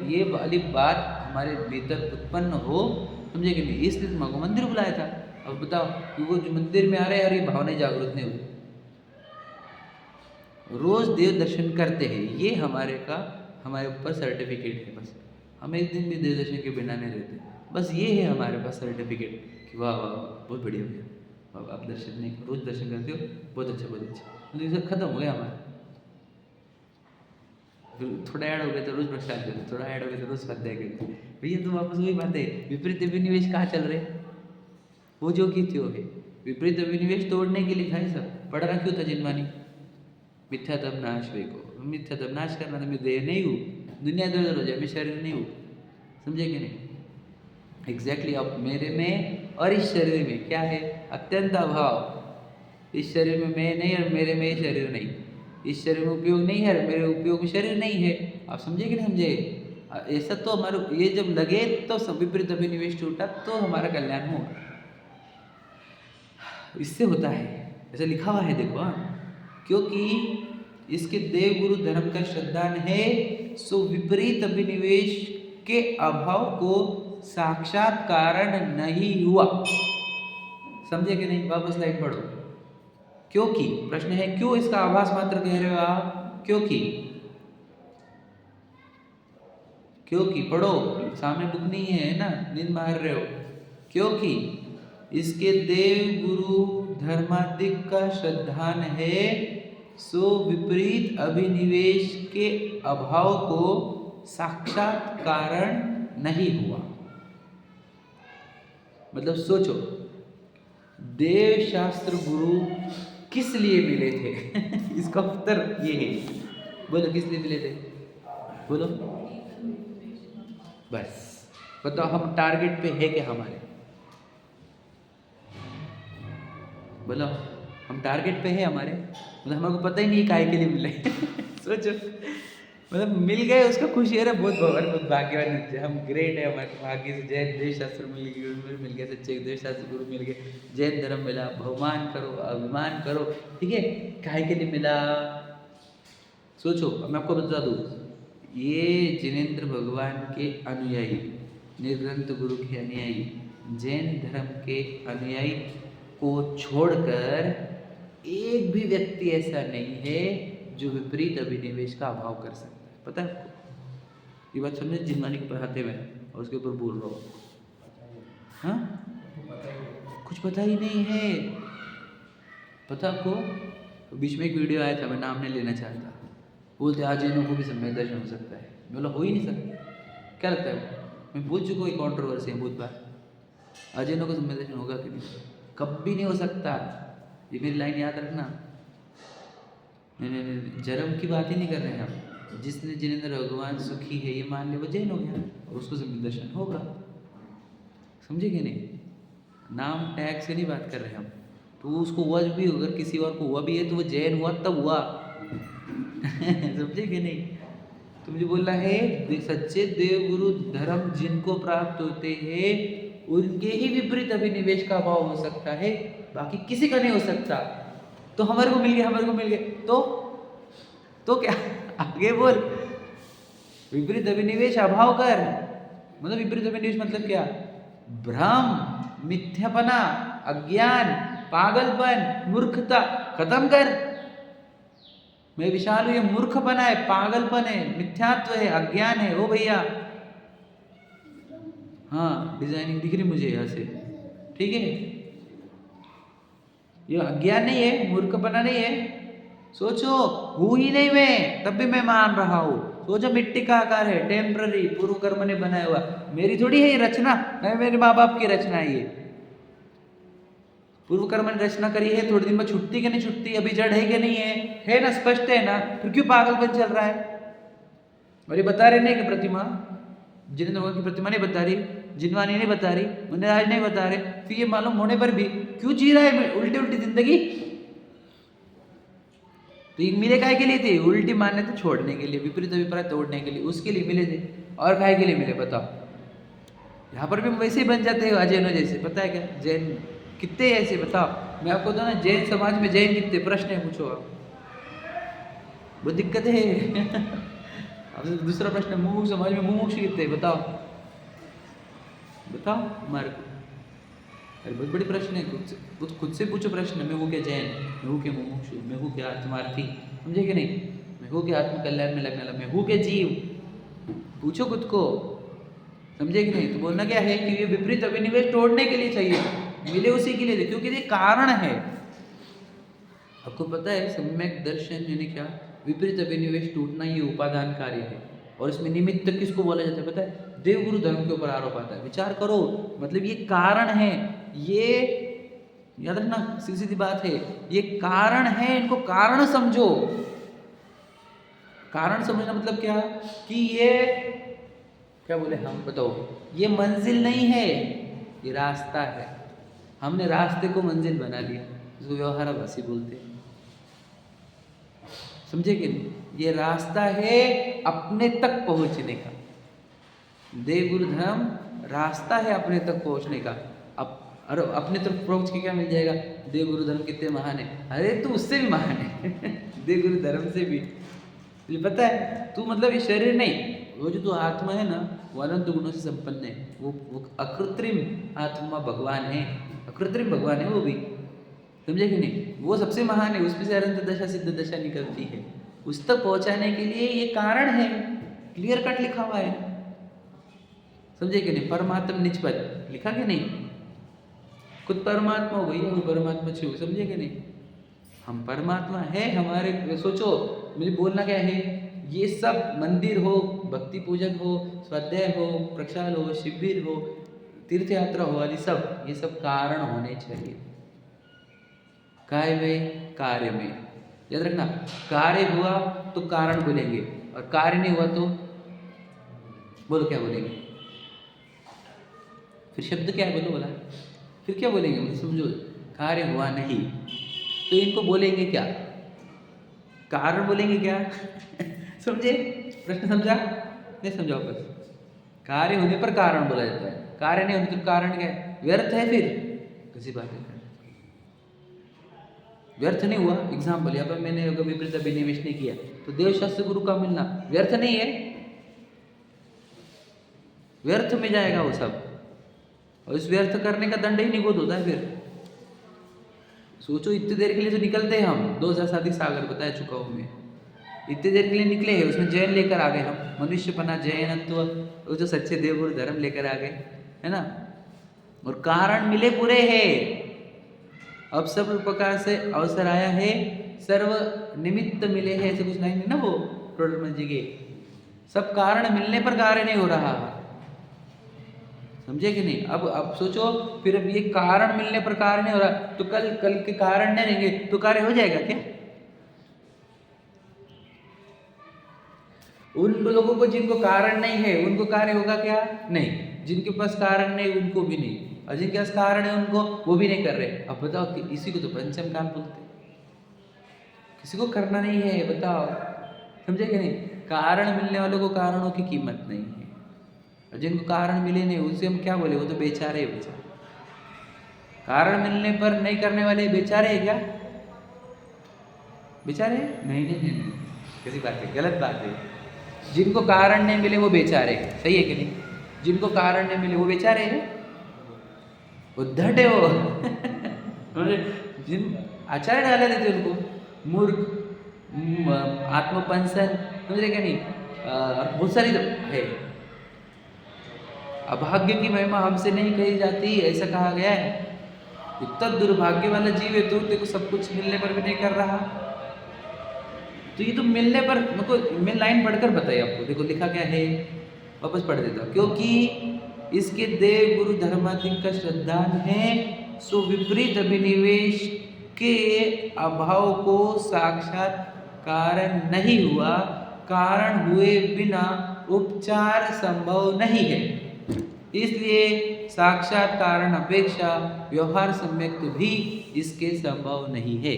S1: ये वाली बात हमारे भीतर उत्पन्न हो, समझेंगे नहीं? इसलिए तुम्हारे को मंदिर बुलाया था। अब बताओ कि वो जो मंदिर में आ रहे हैं और ये भावनाएं जागृत नहीं हुई, रोज देव दर्शन करते हैं, ये हमारे ऊपर सर्टिफिकेट है। बस हम एक दिन भी देव दर्शन के बिना नहीं रहते, बस ये है हमारे पास सर्टिफिकेट कि वाह वाह वाह, बहुत बढ़िया भैया, अब आप दर्शन नहीं, रोज दर्शन करते हो, बहुत अच्छा बहुत अच्छा। मतलब ये सब खत्म हो गया हमारा। फिर थोड़ा ऐड हो गया तो रोज प्रसाद करते, थोड़ा ऐड हो गया तो रोज स्वाध्याय करते। भैया तो वापस वही बात है, विपरीत अभिनिवेश कहाँ चल रहे? वो जो की थी वो है, विपरीत अभिनिवेश तोड़ने के लिए था ये सब। पढ़ रहा क्यों था जिनवानी? मिथ्या तब नाश वे को, मिथ्या तब नाश करना था। मैं देह नहीं हूँ, दुनिया इधर उधर हो जाए, मैं शरीर नहीं हूँ। समझे कि नहीं? एग्जैक्टली अब मेरे में और इस शरीर में क्या है? अत्यंत अभाव। इस शरीर में मैं नहीं और मेरे में शरीर नहीं, इस शरीर में उपयोग नहीं है और मेरे उपयोग में शरीर नहीं है। आप समझे कि नहीं समझे? ऐसा तो हमारा ये जब लगे तो सब विपरीत अभिनिवेश टूटा तो हमारा कल्याण हो, इससे होता है, ऐसा लिखा हुआ है देखो। क्योंकि इसके देव गुरु धर्म का श्रद्धान है, सो विपरीत अभिनिवेश के अभाव को साक्षात कारण नहीं हुआ। समझे कि नहीं? वापस लाइन पढ़ो। क्योंकि प्रश्न है, क्यों इसका आभास मात्र कह रहे हो आप? क्योंकि पढ़ो, सामने बुक नहीं है ना, नींद मार रहे हो। क्योंकि इसके देव गुरु धर्मादिक का श्रद्धान है, सो विपरीत अभिनिवेश के अभाव को साक्षात कारण नहीं हुआ। मतलब सोचो, देव शास्त्र गुरु किस लिए मिले थे? इसका उत्तर ये है, बोलो किस लिए मिले थे? बोलो, बस बताओ, हम टारगेट पे है क्या हमारे? बोलो, हम टारगेट पे है हमारे? मतलब हमारे को पता ही नहीं काहे के लिए मिले। सोचो, मतलब मिल गए उसका खुशी है ना, बहुत भगवान बहुत भाग्यवान है, हम ग्रेट है, हमारे भाग्य से जैन देव शास्त्र मिल गया, सच्चे देव शास्त्र गुरु मिल गए, जैन धर्म मिला। भगवान करो, अभिमान करो, ठीक है? काहे के लिए मिला? सोचो, मैं आपको बता दूँ, ये जिनेंद्र भगवान के अनुयायी, निर्ग्रंथ गुरु के अनुयायी, जैन धर्म के अनुयायी को छोड़कर एक भी व्यक्ति ऐसा नहीं है जो विपरीत अभिनिवेश का अभाव कर सकता है। पता है आपको? ये बात समझे? जिनवानी पढ़ाते हुए और उसके ऊपर बोल रहा हूँ, हाँ? कुछ पता ही नहीं है। पता आपको? तो बीच में एक वीडियो आया था, मैं नाम नहीं लेना चाहता, बोलते आज इन्हों को भी सम्यक दर्शन हो सकता है। मैं बोला हो ही नहीं सकता। क्या लगता है? मैं बोल चुका हूँ, कॉन्ट्रोवर्सी है बहुत बार, अजैनों को सम्यक दर्शन होगा कि नहीं? कभी नहीं हो सकता। ये मेरी लाइन याद रखना। नहीं, जन्म की बात ही नहीं कर रहे हैं हम। जिसने जिनेंद्र भगवान सुखी है ये मान ले, वो जैन हो गया और उसको सम्यक दर्शन होगा। समझे कि नहीं? नाम टैग से नहीं बात कर रहे हम। तो उसको हुआ भी, अगर किसी और को हुआ भी है तो वो जैन हुआ तब हुआ। समझे कि नहीं? तो मुझे बोलना है, सच्चे देव गुरु धर्म जिनको प्राप्त होते हैं उनके ही विपरीत अभिनिवेश का अभाव हो सकता है, बाकी किसी का नहीं हो सकता। तो हमारे को मिल गए, तो क्या? आगे बोल। विपरीत अभिनिवेश अभाव कर, मतलब विपरीत अभिनिवेश मतलब क्या? भ्रम, मिथ्यापना, अज्ञान, पागलपन, मूर्खता खत्म कर। मैं विशाल हूं, ये मूर्खपना है, पागलपन है, मिथ्यात्व है, अज्ञान है। ओ भैया, हाँ डिजाइनिंग दिख रही मुझे यहाँ से, ठीक है। ये अज्ञान नहीं है, मूर्खपना नहीं है। सोचो, हूं ही नहीं मैं, तब भी मैं मान रहा हूं। सोचो मिट्टी का आकार है, टेम्पररी, पूर्व कर्म ने बनाया हुआ, मेरी थोड़ी है ये रचना, नहीं मेरे माँ बाप की रचना है ये। पूर्व कर्म ने रचना करी है, थोड़े दिन में छुट्टी कि नहीं छुट्टी, अभी जड़ है कि नहीं है ना, स्पष्ट है ना, फिर क्यों पागलपन चल रहा है? और ये बता रहे नहीं कि प्रतिमा, जिनेंद्र भगवान की प्रतिमा नहीं बता रही, जिनवानी नहीं बता रही, मुनिराज नहीं बता रहे, फिर ये मालूम होने पर भी क्यों जी रहा है उल्टी उल्टी जिंदगी? तो ये मिले काय के लिए थे? उल्टी मान्यता छोड़ने के लिए, विपरीत अभिप्राय तोड़ने के लिए, उसके लिए मिले थे। और काय के लिए मिले बताओ? यहाँ पर भी वैसे ही बन जाते हैं अजैनों जैसे, पता है क्या? जैन कितने ऐसे बताओ, मैं आपको तो ना जैन समाज में जैन कितने प्रश्न है पूछो आप, वो दिक्कत है। अब दूसरा प्रश्न, मुमुक्ष समाज में मुमुक्ष कितने बताओ, बताओ हमारे को। अरे बहुत बड़ी प्रश्न है, खुद से पूछो प्रश्न, मैं हूँ क्या जैन, मैं हूँ क्या मुमुक्ष, मैं हूँ क्या आत्मार्थी, समझे कि नहीं? मैं हूँ क्या आत्म कल्याण में लगने वाला, मैं हूँ क्या जीव, पूछो खुद को, समझे कि नहीं? तो बोलना क्या है कि ये विपरीत अभिनिवेश तोड़ने के लिए चाहिए, मिले उसी के लिए, क्योंकि ये कारण है। आपको पता है सम्यक दर्शन यानी क्या? विपरीत अभिनिवेश टूटना ये उपादान कार्य है। और इसमें निमित्त किसको बोला जाता है पता है? देवगुरु धर्म के ऊपर आरोप आता है। विचार करो, मतलब ये कारण है, ये याद रखना, सीधी सीधी बात है, ये कारण है, इनको कारण समझो। कारण समझना मतलब क्या कि ये क्या बोले हम, बताओ, ये मंजिल नहीं है, ये रास्ता है। हमने रास्ते को मंजिल बना लिया, जिसको व्यवहाराभासी बोलते हैं, समझे कि नहीं? ये रास्ता है अपने तक पहुंचने का। देवगुरु धर्म रास्ता है अपने तक पहुंचने का। अब अरे अपने तक पहुंच के क्या मिल जाएगा? देवगुरु धर्म कितने महान है, अरे तू उससे भी महान है। देवगुरु धर्म से भी, तुझे पता है तू मतलब ये शरीर नहीं, वो जो तू आत्मा है ना, वो अनंत गुणों से संपन्न है, वो अकृत्रिम आत्मा भगवान है, अकृत्रिम भगवान है वो भी, समझे कि नहीं? वो सबसे महान है, उसमें से अनंत दशा सिद्ध दशा निकलती है। उस तक पहुंचाने के लिए ये कारण है, क्लियर कट लिखा हुआ है, समझे कि नहीं? परमात्मा निष्पद लिखा कि नहीं? खुद परमात्मा हो गई, वो परमात्मा छू, समझे कि नहीं? हम परमात्मा है हमारे। सोचो मुझे बोलना क्या है, ये सब मंदिर हो, भक्ति पूजक हो, स्वाध्याय हो, प्रक्षाल हो, शिविर हो, तीर्थ यात्रा हो, आदि सब, ये सब कारण होने चाहिए। काय में? कार्य में। याद रखना, कार्य हुआ तो कारण बोलेंगे, और कार्य नहीं हुआ तो बोलो क्या बोलेंगे? फिर शब्द क्या है बोलो, बोला फिर क्या बोलेंगे? मतलब समझो, कार्य हुआ नहीं तो इनको बोलेंगे क्या? कारण बोलेंगे क्या? समझे प्रश्न? समझा नहीं? समझाओ बस। कार्य होने पर कारण बोला जाता है, कार्य नहीं होने तो कारण क्या है? व्यर्थ है, फिर किसी बात है, व्यर्थ नहीं हुआ। एग्जाम्पल, यहाँ पर मैंने अगर विपरीत अभिनिवेश नहीं किया तो देवशास्त्र गुरु का मिलना व्यर्थ नहीं है, व्यर्थ में जाएगा वो सब, और इस व्यर्थ करने का दंड ही निगोद होता है। फिर सोचो, इतनी देर के लिए तो निकलते हैं हम, 2007 सागर बता चुका हूँ मैं, इतनी देर के लिए निकले हैं, उसमें जैन लेकर आ गए हम, मनुष्यपना, जैनत्व, वो जो सच्चे देवगुरु धर्म लेकर आ गए, है ना? और कारण मिले पूरे हैं। अब सब प्रकार से अवसर आया है, सर्व निमित्त मिले हैं, ऐसे कुछ नहीं ना वो टोडरमल जी के, सब कारण मिलने पर कार्य नहीं हो रहा, समझे कि नहीं? अब सोचो, फिर अब ये कारण मिलने पर कार्य नहीं हो रहा तो कल के कारण नहीं रहेंगे तो कार्य हो जाएगा क्या? उन लोगों को जिनको कारण नहीं है उनको कार्य होगा क्या? नहीं। जिनके पास कारण नहीं उनको भी नहीं, और जिनके पास कारण है उनको वो भी नहीं कर रहे। अब बताओ कि इसी को तो पंचम काम बोलते, किसी को करना नहीं है, बताओ, समझे कि नहीं? कारण मिलने वालों को कारणों की कीमत नहीं है, और जिनको कारण मिले नहीं उनसे हम क्या बोले? वो तो बेचारे है, बेचारे। कारण मिलने पर नहीं करने वाले बेचारे है क्या? बेचारे नहीं, नहीं, नहीं, नहीं, किसी बात है, गलत बात है। जिनको कारण नहीं मिले वो बेचारे हैं, सही है कि नहीं? जिनको कारण नहीं मिले वो बेचारे हैं, उद्धट है वो जिन आचार्य डाला देते उनको, मूर्ख, आत्मपंसन, समझ रहे क्या नहीं? बहुत सारी तो है। अभाग्य की महिमा हमसे नहीं कही जाती, ऐसा कहा गया है। इतना दुर्भाग्य वाला जीव है, तो देखो सब कुछ मिलने पर भी नहीं कर रहा। तो ये तो मिलने पर, मेरे को मैं लाइन पढ़कर बताइए आपको, देखो लिखा क्या है, वापस पढ़ देता हूँ। क्योंकि इसके देव गुरु धर्माधिक का श्रद्धान है, सो विपरीत अभिनिवेश के अभाव को साक्षात कारण नहीं हुआ, कारण हुए बिना उपचार संभव नहीं है। इसलिए साक्षात कारण अपेक्षा व्यवहार सम्यक्त भी इसके संभव नहीं है।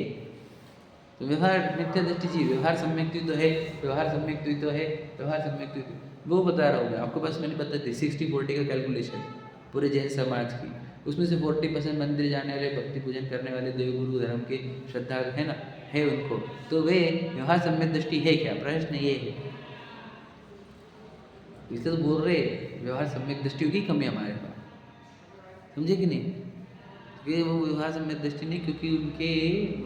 S1: तो व्यवहार नित्य दृष्टि जी, व्यवहार सम्यक्ति तो है, व्यवहार सम्यक्ति तो है, व्यवहार सम्यक्ति वो बता रहा हूँ मैं आपको। बस मैंने बता दी 60-40 का कैलकुलेशन पूरे जैन समाज की, उसमें से 40% मंदिर जाने वाले, भक्ति पूजन करने वाले, देवगुरु धर्म के श्रद्धा है ना, है उनको, तो वे व्यवहार सम्यक दृष्टि है क्या? प्रश्न ये है। इसलिए तो बोल रहे व्यवहार सम्यक दृष्टि की कमी हमारे पास, समझे कि नहीं? कि वो व्यवहार सम्यक दृष्टि नहीं, क्योंकि उनके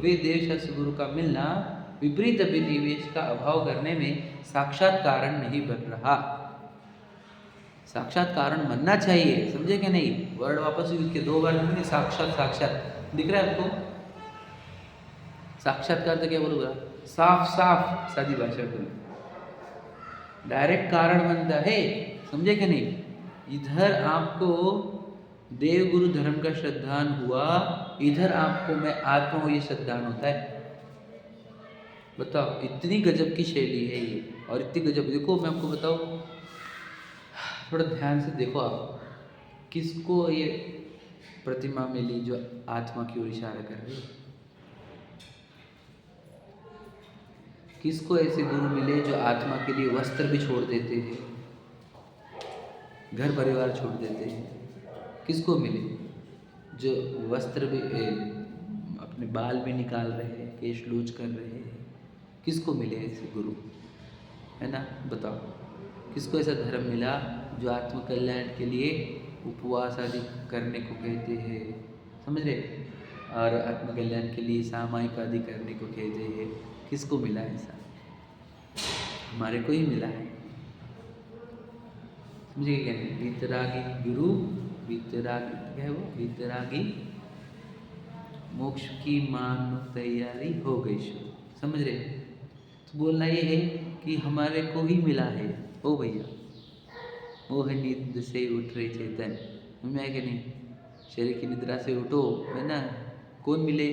S1: वे देव शास्त्र गुरु का मिलना विपरीत अभिनिवेश का अभाव करने में साक्षात कारण नहीं बन रहा। साक्षात कारण बनना चाहिए, समझे कि नहीं? वर्ड वापस यूज के 2 बार हमने साक्षात, साक्षात दिख रहा है आपको? साक्षात्कार तो क्या बोलूँगा, साफ साफ सादी भाषा बोलो, डायरेक्ट कारण बनता है, समझे कि नहीं? इधर आपको देव गुरु धर्म का श्रद्धान हुआ, इधर आपको मैं आत्मा हूँ ये श्रद्धान होता है। बताओ, इतनी गजब की शैली है ये, और इतनी गजब। देखो मैं आपको बताऊँ, थोड़ा ध्यान से देखो आप, किसको ये प्रतिमा मिली जो आत्मा की ओर इशारा कर रही है? किसको ऐसे गुरु मिले जो आत्मा के लिए वस्त्र भी छोड़ देते हैं, घर परिवार छोड़ देते हैं? किसको मिले जो वस्त्र भी अपने बाल भी निकाल रहे हैं, केश लूज कर रहे हैं? किसको मिले ऐसे गुरु, है ना? बताओ, किसको ऐसा धर्म मिला जो आत्म कल्याण के लिए उपवास आदि करने को कहते हैं, समझ रहे? और आत्म कल्याण के लिए सामायिक आदि करने को कहते हैं। किसको मिला ऐसा? हमारे को ही मिला है, समझे क्या? वीतरागी गुरु, वीतरागी क्या है वो? वीतरागी मोक्ष की मान तैयारी हो गई शुरू, समझ रहे? तो बोलना ये है कि हमारे को ही मिला है। ओ भैया, वो है नींद से उठ रहे चेतन, समझ आए कि नहीं? शरीर की निद्रा से उठो, है ना? कौन मिले?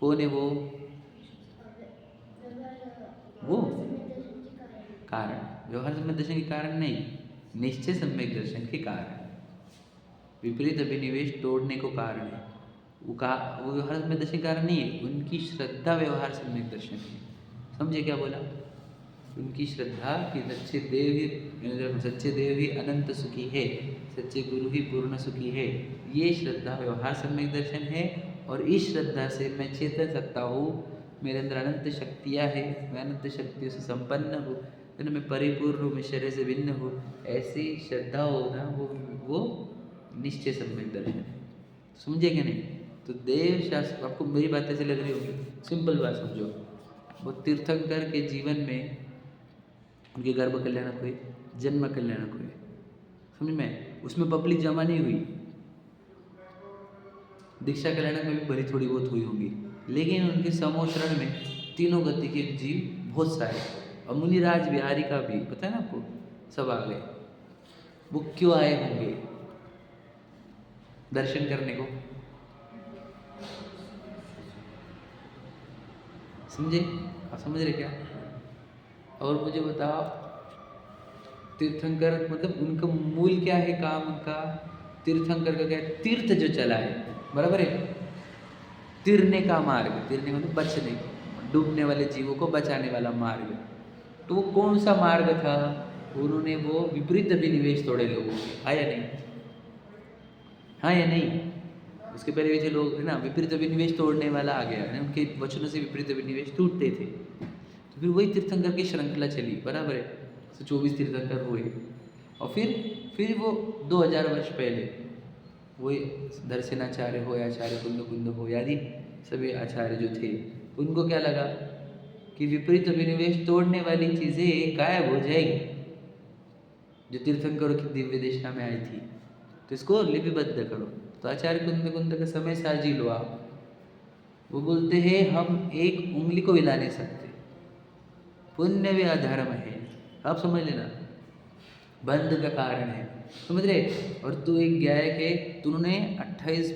S1: कौन है वो? वो कारण, व्यवहार सम्यक दर्शन के कारण नहीं, निश्चय सम्यक दर्शन के कारण, विपरीत अभिनिवेश तोड़ने को कारण है। वो व्यवहार सम्यक दर्शन के कारण नहीं है, उनकी श्रद्धा व्यवहार सम्यक दर्शन है। समझे क्या बोला? उनकी श्रद्धा कि सच्चे देव ही अनंत सुखी है, सच्चे गुरु ही पूर्ण सुखी है, ये श्रद्धा व्यवहार सम्यक दर्शन है। और इस श्रद्धा से मैं चेतन सकता हूँ, मेरे अंदर अनंत शक्तियाँ हैं, मैं अनंत शक्तियों से संपन्न हूँ, मैं परिपूर्ण हूँ, मैं शरीर से भिन्न हूँ, ऐसी श्रद्धा हो ना, वो निश्चय सम्यक दर्शन है। समझे क्या नहीं? तो देव शास्त्र, आपको मेरी बात ऐसे लग रही होगी, सिंपल बात समझो। वो तीर्थंकर के जीवन में उनके गर्भ कल्याणक हुए, जन्म कल्याणक हुए, समझ में? उसमें पब्लिक जमा नहीं हुई। दीक्षा कल्याणक में भी भली थोड़ी बहुत हुई होंगी, लेकिन उनके समोशरण में तीनों गति के जीव बहुत सारे, और मुनिराज बिहारी का भी पता है ना आपको, सब आ गए। वो क्यों आए होंगे? दर्शन करने को, समझे? आप समझ रहे क्या? और मुझे बताओ, तीर्थंकर मतलब उनका मूल क्या है काम? उनका तीर्थंकर का क्या है? तीर्थ जो चला है, बराबर है? तिरने का मार्ग, तिरने मतलब बचने, डूबने वाले जीवों को बचाने वाला मार्ग। तो वो कौन सा मार्ग था? उन्होंने वो विपरीत अभिनिवेश तोड़े लोगों के, हाँ या नहीं? हाँ या नहीं? उसके पहले भी थे लोग, है ना, विपरीत अभिनिवेश तोड़ने वाला आ गया है, उनके वचनों से विपरीत अभिनिवेश टूटते थे। तो फिर वही तीर्थंकर की श्रृंखला चली, बराबर है। तो 24 तीर्थंकर हुए, और फिर वो 2000 वर्ष पहले वही दर्शनाचार्य हो या आचार्य कुंद हो आदि सभी आचार्य जो थे, उनको क्या लगा कि विपरीत अभिनिवेश तोड़ने वाली चीज़ें गायब हो जाएगी जो तीर्थंकरों की दिव्य देशना में आई थी, तो इसको लिपिबद्ध करो। तो आचार्य कुंद का समय साझी लो आप। वो बोलते हैं हम एक उंगली को हिला नहीं सकते, पुण्य भी अधर्म है, आप समझ लेना, बंध का कारण है, समझ रहे। और तू एक गायक है, तूने 28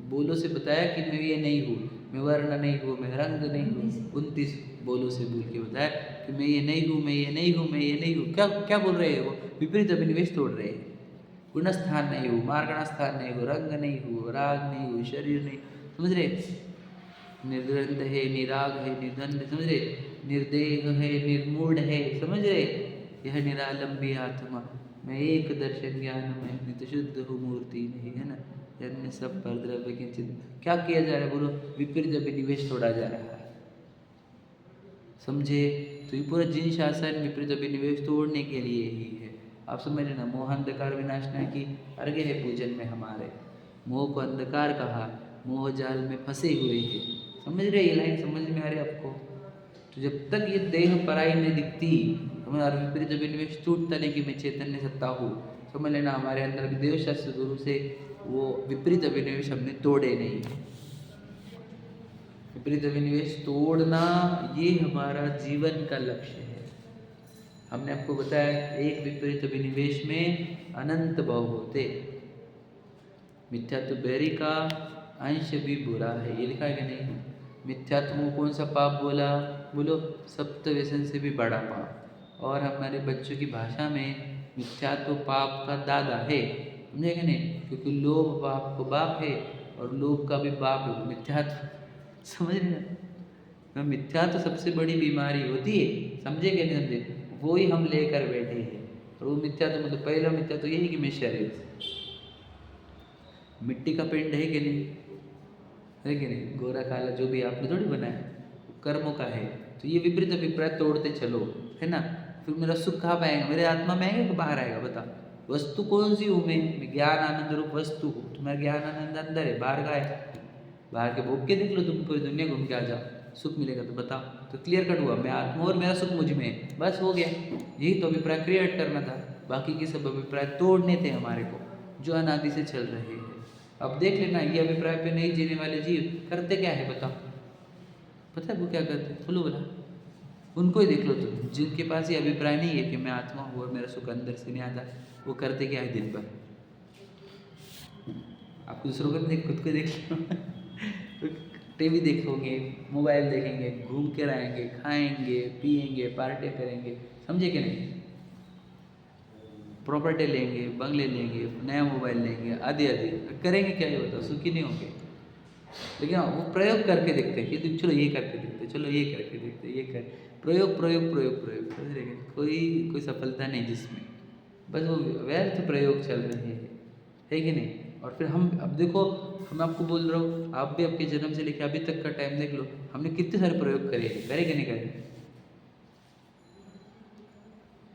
S1: बोलों से बताया कि मैं ये नहीं हूँ, मैं वर्ण नहीं हूँ, मैं रंग नहीं हूँ, 29 बोलों से बोल के बताया कि मैं ये नहीं हूँ, मैं ये नहीं हूँ, मैं ये नहीं हूँ। क्या क्या बोल रहे हैं वो? विपरीत अभिनिवेश तोड़ रहे हैं। गुणस्थान नहीं हो, मार्गणास्थान नहीं हो, रंग नहीं हो, राग नहीं हो, शरीर नहीं, समझ रहे। निर्ग्रंथ है, निराग है, निधन, समझ रहे, निर्देह है, निर्मूढ़ है, समझ रहे, यह निरालंबी आत्मा, मैं एक दर्शन ज्ञान में नित्य शुद्ध हूँ, मूर्ति नहीं, है ना, अन्य सब पर द्रव्य किंचित। क्या किया जा रहा है बोलो? विपरीत अभिनिवेश तोड़ा जा रहा है, समझे। तो ये पूरा जिन शासन विपरीत अभिनिवेश तोड़ने के लिए ही है, आप समझ लेना। मोह अंधकार विनाशना की अर्घ्य है पूजन में हमारे। मोह को अंधकार कहा, मोह जाल में फंसे हुए हैं, समझ रहे, ये लाइन समझ में आ रही है आपको। तो जब तक ये देह पराई नहीं दिखती, हमारा विपरीत अभिनिवेश टूटता नहीं कि मैं चैतन्य सत्ता हूँ, समझ लेना हमारे अंदर भी देव शास्त्र गुरु से वो विपरीत अभिनिवेश हमने तोड़े नहीं। विपरीत अभिनिवेश तोड़ना ये हमारा जीवन का लक्ष्य है। हमने आपको बताया एक विपरीत अभिनिवेश में अनंत भाव होते, मिथ्यात्व बैरी का अंश भी बुरा है, ये लिखा है कि नहीं। मिथ्यात्व को कौन सा पाप बोला? बोलो सप्त व्यसन से भी बड़ा पाप। और हमारे बच्चों की भाषा में मिथ्यात्व पाप का दादा है, समझे कि नहीं, क्योंकि लोभ पाप को बाप है और लोभ का भी बाप है मिथ्यात्व, समझ रहे ना। मिथ्यात्व सबसे बड़ी बीमारी होती है, समझे कि नहीं समझे, वो ही हम लेकर बैठे हैं। और वो मिथ्यात्व मतलब पहला मिथ्यात्व यही कि मैं शरीर मिट्टी का पिंड है कि नहीं, है कि नहीं, गोरा काला जो भी आपने थोड़ी बनाया, कर्मों का है। तो ये विपरीत अभिप्राय तोड़ते चलो, है ना। फिर मेरा सुख कहाँ पाएगा? मेरे आत्मा में आएगा कि बाहर आएगा? बता, वस्तु कौन सी हूँ मैं ज्ञान आनंद रूप वस्तु हूँ। तुम्हारा ज्ञान आनंद अंदर है, बाहर का है, बाहर के भोग के देख लो, तुम पूरी दुनिया घूम के आ जाओ, सुख मिलेगा तो बताओ। तो क्लियर कट हुआ, मैं आत्मा और मेरा सुख मुझ में है, बस हो गया। यही तो अभिप्राय क्रिएट करना था, बाकी के सब अभिप्राय तोड़ने थे हमारे को, जो अनादि से चल रहे हैं। अब देख लेना, ये अभिप्राय पे नहीं जीने वाले जीव करते क्या है बताओ? पता है वो क्या करते? बोलो बोला, उनको ही देख लो तुम, जिनके पास ये अभिप्राय नहीं है कि मैं आत्मा हूँ और मेरा सुख अंदर से नहीं आता, वो करते क्या है दिन भर? आप दूसरों को नहीं, खुद को देख लो। टीवी देखोगे, मोबाइल देखेंगे, घूम के रहेंगे, खाएंगे, पिएंगे, पार्टी करेंगे, समझे कि नहीं, प्रॉपर्टी लेंगे, बंगले लेंगे, नया मोबाइल लेंगे, आदि आदि करेंगे, क्या ये बताओ? सुखी नहीं होंगे। लेकिन हाँ, वो प्रयोग करके देखते हैं कि चलो ये करके देखते, चलो ये करके देखते, ये कर प्रयोग प्रयोग प्रयोग प्रयोग समझ रहे, कोई सफलता नहीं जिसमें, बस वो व्यर्थ प्रयोग चल रहे हैं, है कि नहीं। और फिर हम अब देखो, मैं आपको बोल रहा हूँ, आप भी आपके जन्म से लेकर अभी तक का टाइम देख लो, हमने कितने सारे प्रयोग करे कि नहीं करे?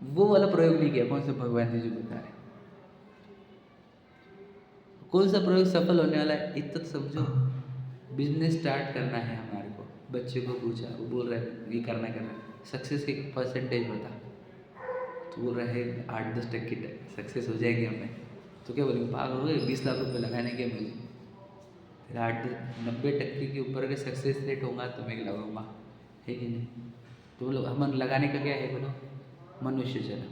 S1: वो वाला प्रयोग नहीं किया, कौन सा भगवान जी जो बता रहे, कौन सा प्रयोग सफल होने वाला है? इतना तो समझो, बिजनेस स्टार्ट करना है हमारे को, बच्चे को पूछा, वो बोल रहा है ये करना सक्सेस की परसेंटेज बता, तो बोल रहा है 8-10% सक्सेस हो जाएंगे हमें। तो क्या बोलेंगे, पागल हो गए, 20 लाख रुपये लगाने के मुझे, फिर 80-90% के ऊपर अगर सक्सेस रेट होगा तो मैं लगाऊंगा, है कि नहीं। तो बोलो हम लगाने का क्या है बोलो? मनुष्य जन्म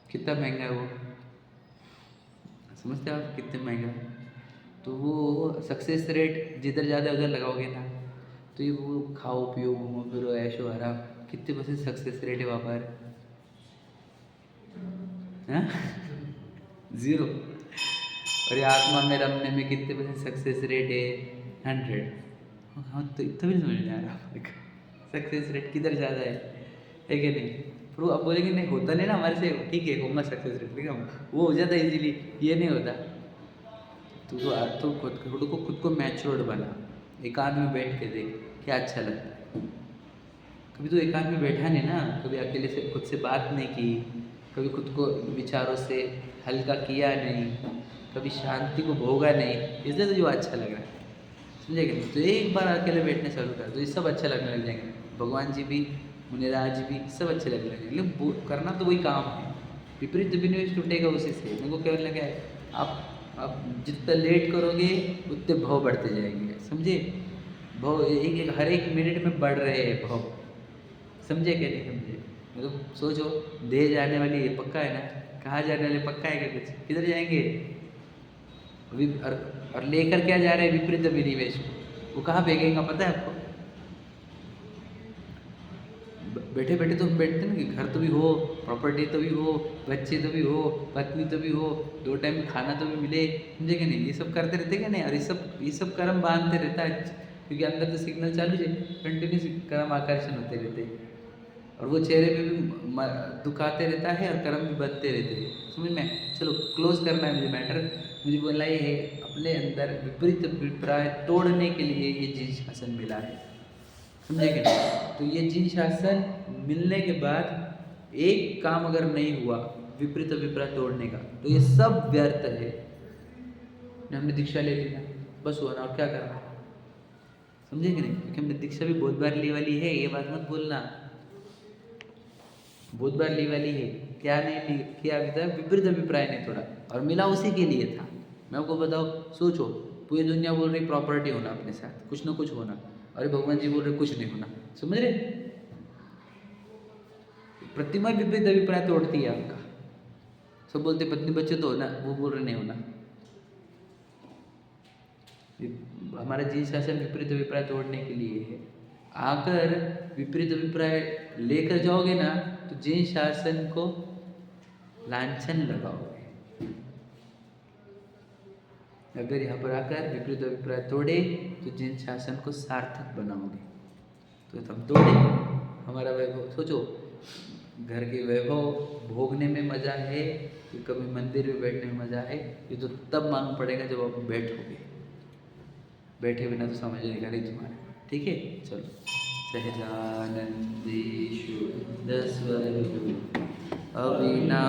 S1: कितना महंगा है वो, समझते आप कितने महंगा? तो वो सक्सेस रेट जिधर ज़्यादा उधर लगाओगे ना, तो ये वो खाओ पियो घूमो फिरो ऐशो आराम, कितने % सक्सेस रेट है वहाँ पर? हाँ 0। और ये आत्मा में रमने में कितने % सक्सेस रेट है? 100। हाँ तो इतना भी समझ नहीं आ रहा सक्सेस रेट किधर ज़्यादा है कि नहीं। फिर वो अब बोलेंगे नहीं होता नहीं ना हमारे से, ठीक है होगा सक्सेस रेट, लेकिन वो हो जाता है इजीली, ये नहीं होता। तो खुद को मैच्योर्ड बना, एकांत में बैठ के देख क्या अच्छा लगता है। कभी तो एकांत में बैठा नहीं ना, कभी अकेले से खुद से बात नहीं की, कभी खुद को विचारों से हल्का किया नहीं, कभी शांति को भोगा नहीं, इसलिए तो जो अच्छा लग रहा है, समझेगा नहीं? तो एक बार अकेले बैठने चालू कर तो ये सब अच्छा लगने लग जाएंगे। भगवान जी भी, मुनिराज भी, सब अच्छे लगने लगेंगे। लेकिन करना तो वही काम है, विपरीत विनिवेश टूटेगा उसी से। मेरे को क्या लगा है, आप जितना लेट करोगे उतने भाव बढ़ते जाएंगे, समझे? भाव हर एक मिनट में बढ़ रहे हैं भाव, समझे क्या नहीं समझे? मतलब सोचो, दे जाने वाली ये पक्का है ना, कहाँ जाने वाले पक्का है क्या? कुछ किधर जाएंगे? और लेकर क्या जा रहे हैं विपरीत विनिवेश, वो कहाँ फेंकेगा पता है आपको? बैठे बैठे तो हम बैठते हैं ना कि घर तो भी हो, प्रॉपर्टी तो भी हो, बच्चे तो भी हो, पत्नी तो भी हो, 2 टाइम खाना तो भी मिले, समझे कि नहीं? ये सब करते रहते क्या नहीं? और ये सब कर्म बांधते रहता है, क्योंकि अंदर तो सिग्नल चालू है, कंटिन्यूस कर्म आकर्षण होते रहते हैं, और वो चेहरे पे भी दुख आते रहता है और कर्म भी बनते रहते हैं, समझ में? चलो क्लोज करना है मुझे मैटर। मुझे बोलना ये है, अपने अंदर विपरीत अभिप्राय तोड़ने के लिए ये जिन शासन मिला है, समझे कि नहीं? तो ये जिन शासन मिलने के बाद एक काम अगर नहीं हुआ विपरीत अभिप्राय तोड़ने का, तो ये सब व्यर्थ है। हमने दीक्षा ले ली ना, बस हुआ ना, और क्या करना, समझे कि नहीं? क्योंकि हमने दीक्षा भी बहुत बार ली वाली है, ये बात मत भूलना, बहुत बार ली वाली है। क्या नहीं ली, क्या अभी तक विपरीत अभिप्राय नहीं तोड़ा, और मिला उसी के लिए था। मैं आपको बताओ, सोचो, पूरी दुनिया बोल रही प्रॉपर्टी होना अपने साथ, कुछ ना कुछ होना, अरे भगवान जी बोल रहे कुछ नहीं होना, समझ रहे? प्रतिमा विपरीत अभिप्राय तोड़ती है आपका। सब बोलते पत्नी बच्चे तो होना, वो बोल रहे नहीं होना। हमारा जीवन शासन विपरीत अभिप्राय तोड़ने के लिए है। आकर विपरीत अभिप्राय लेकर जाओगे ना, तो जैन शासन को लांछन लगाओगे। अगर यहाँ पर आकर विपरीत अभिप्राय तोड़े तो जैन शासन को सार्थक बनाओगे। तो हम तोड़े, हमारा वैभव, सोचो, घर के वैभव भोगने में मजा है कि कभी मंदिर में बैठने में मजा है? ये तो तब मालूम पड़ेगा जब आप बैठोगे, बैठे बिना तो समझ नहीं करें तुम्हारे, ठीक है? चलो, सहजानंदेषु 10 अविना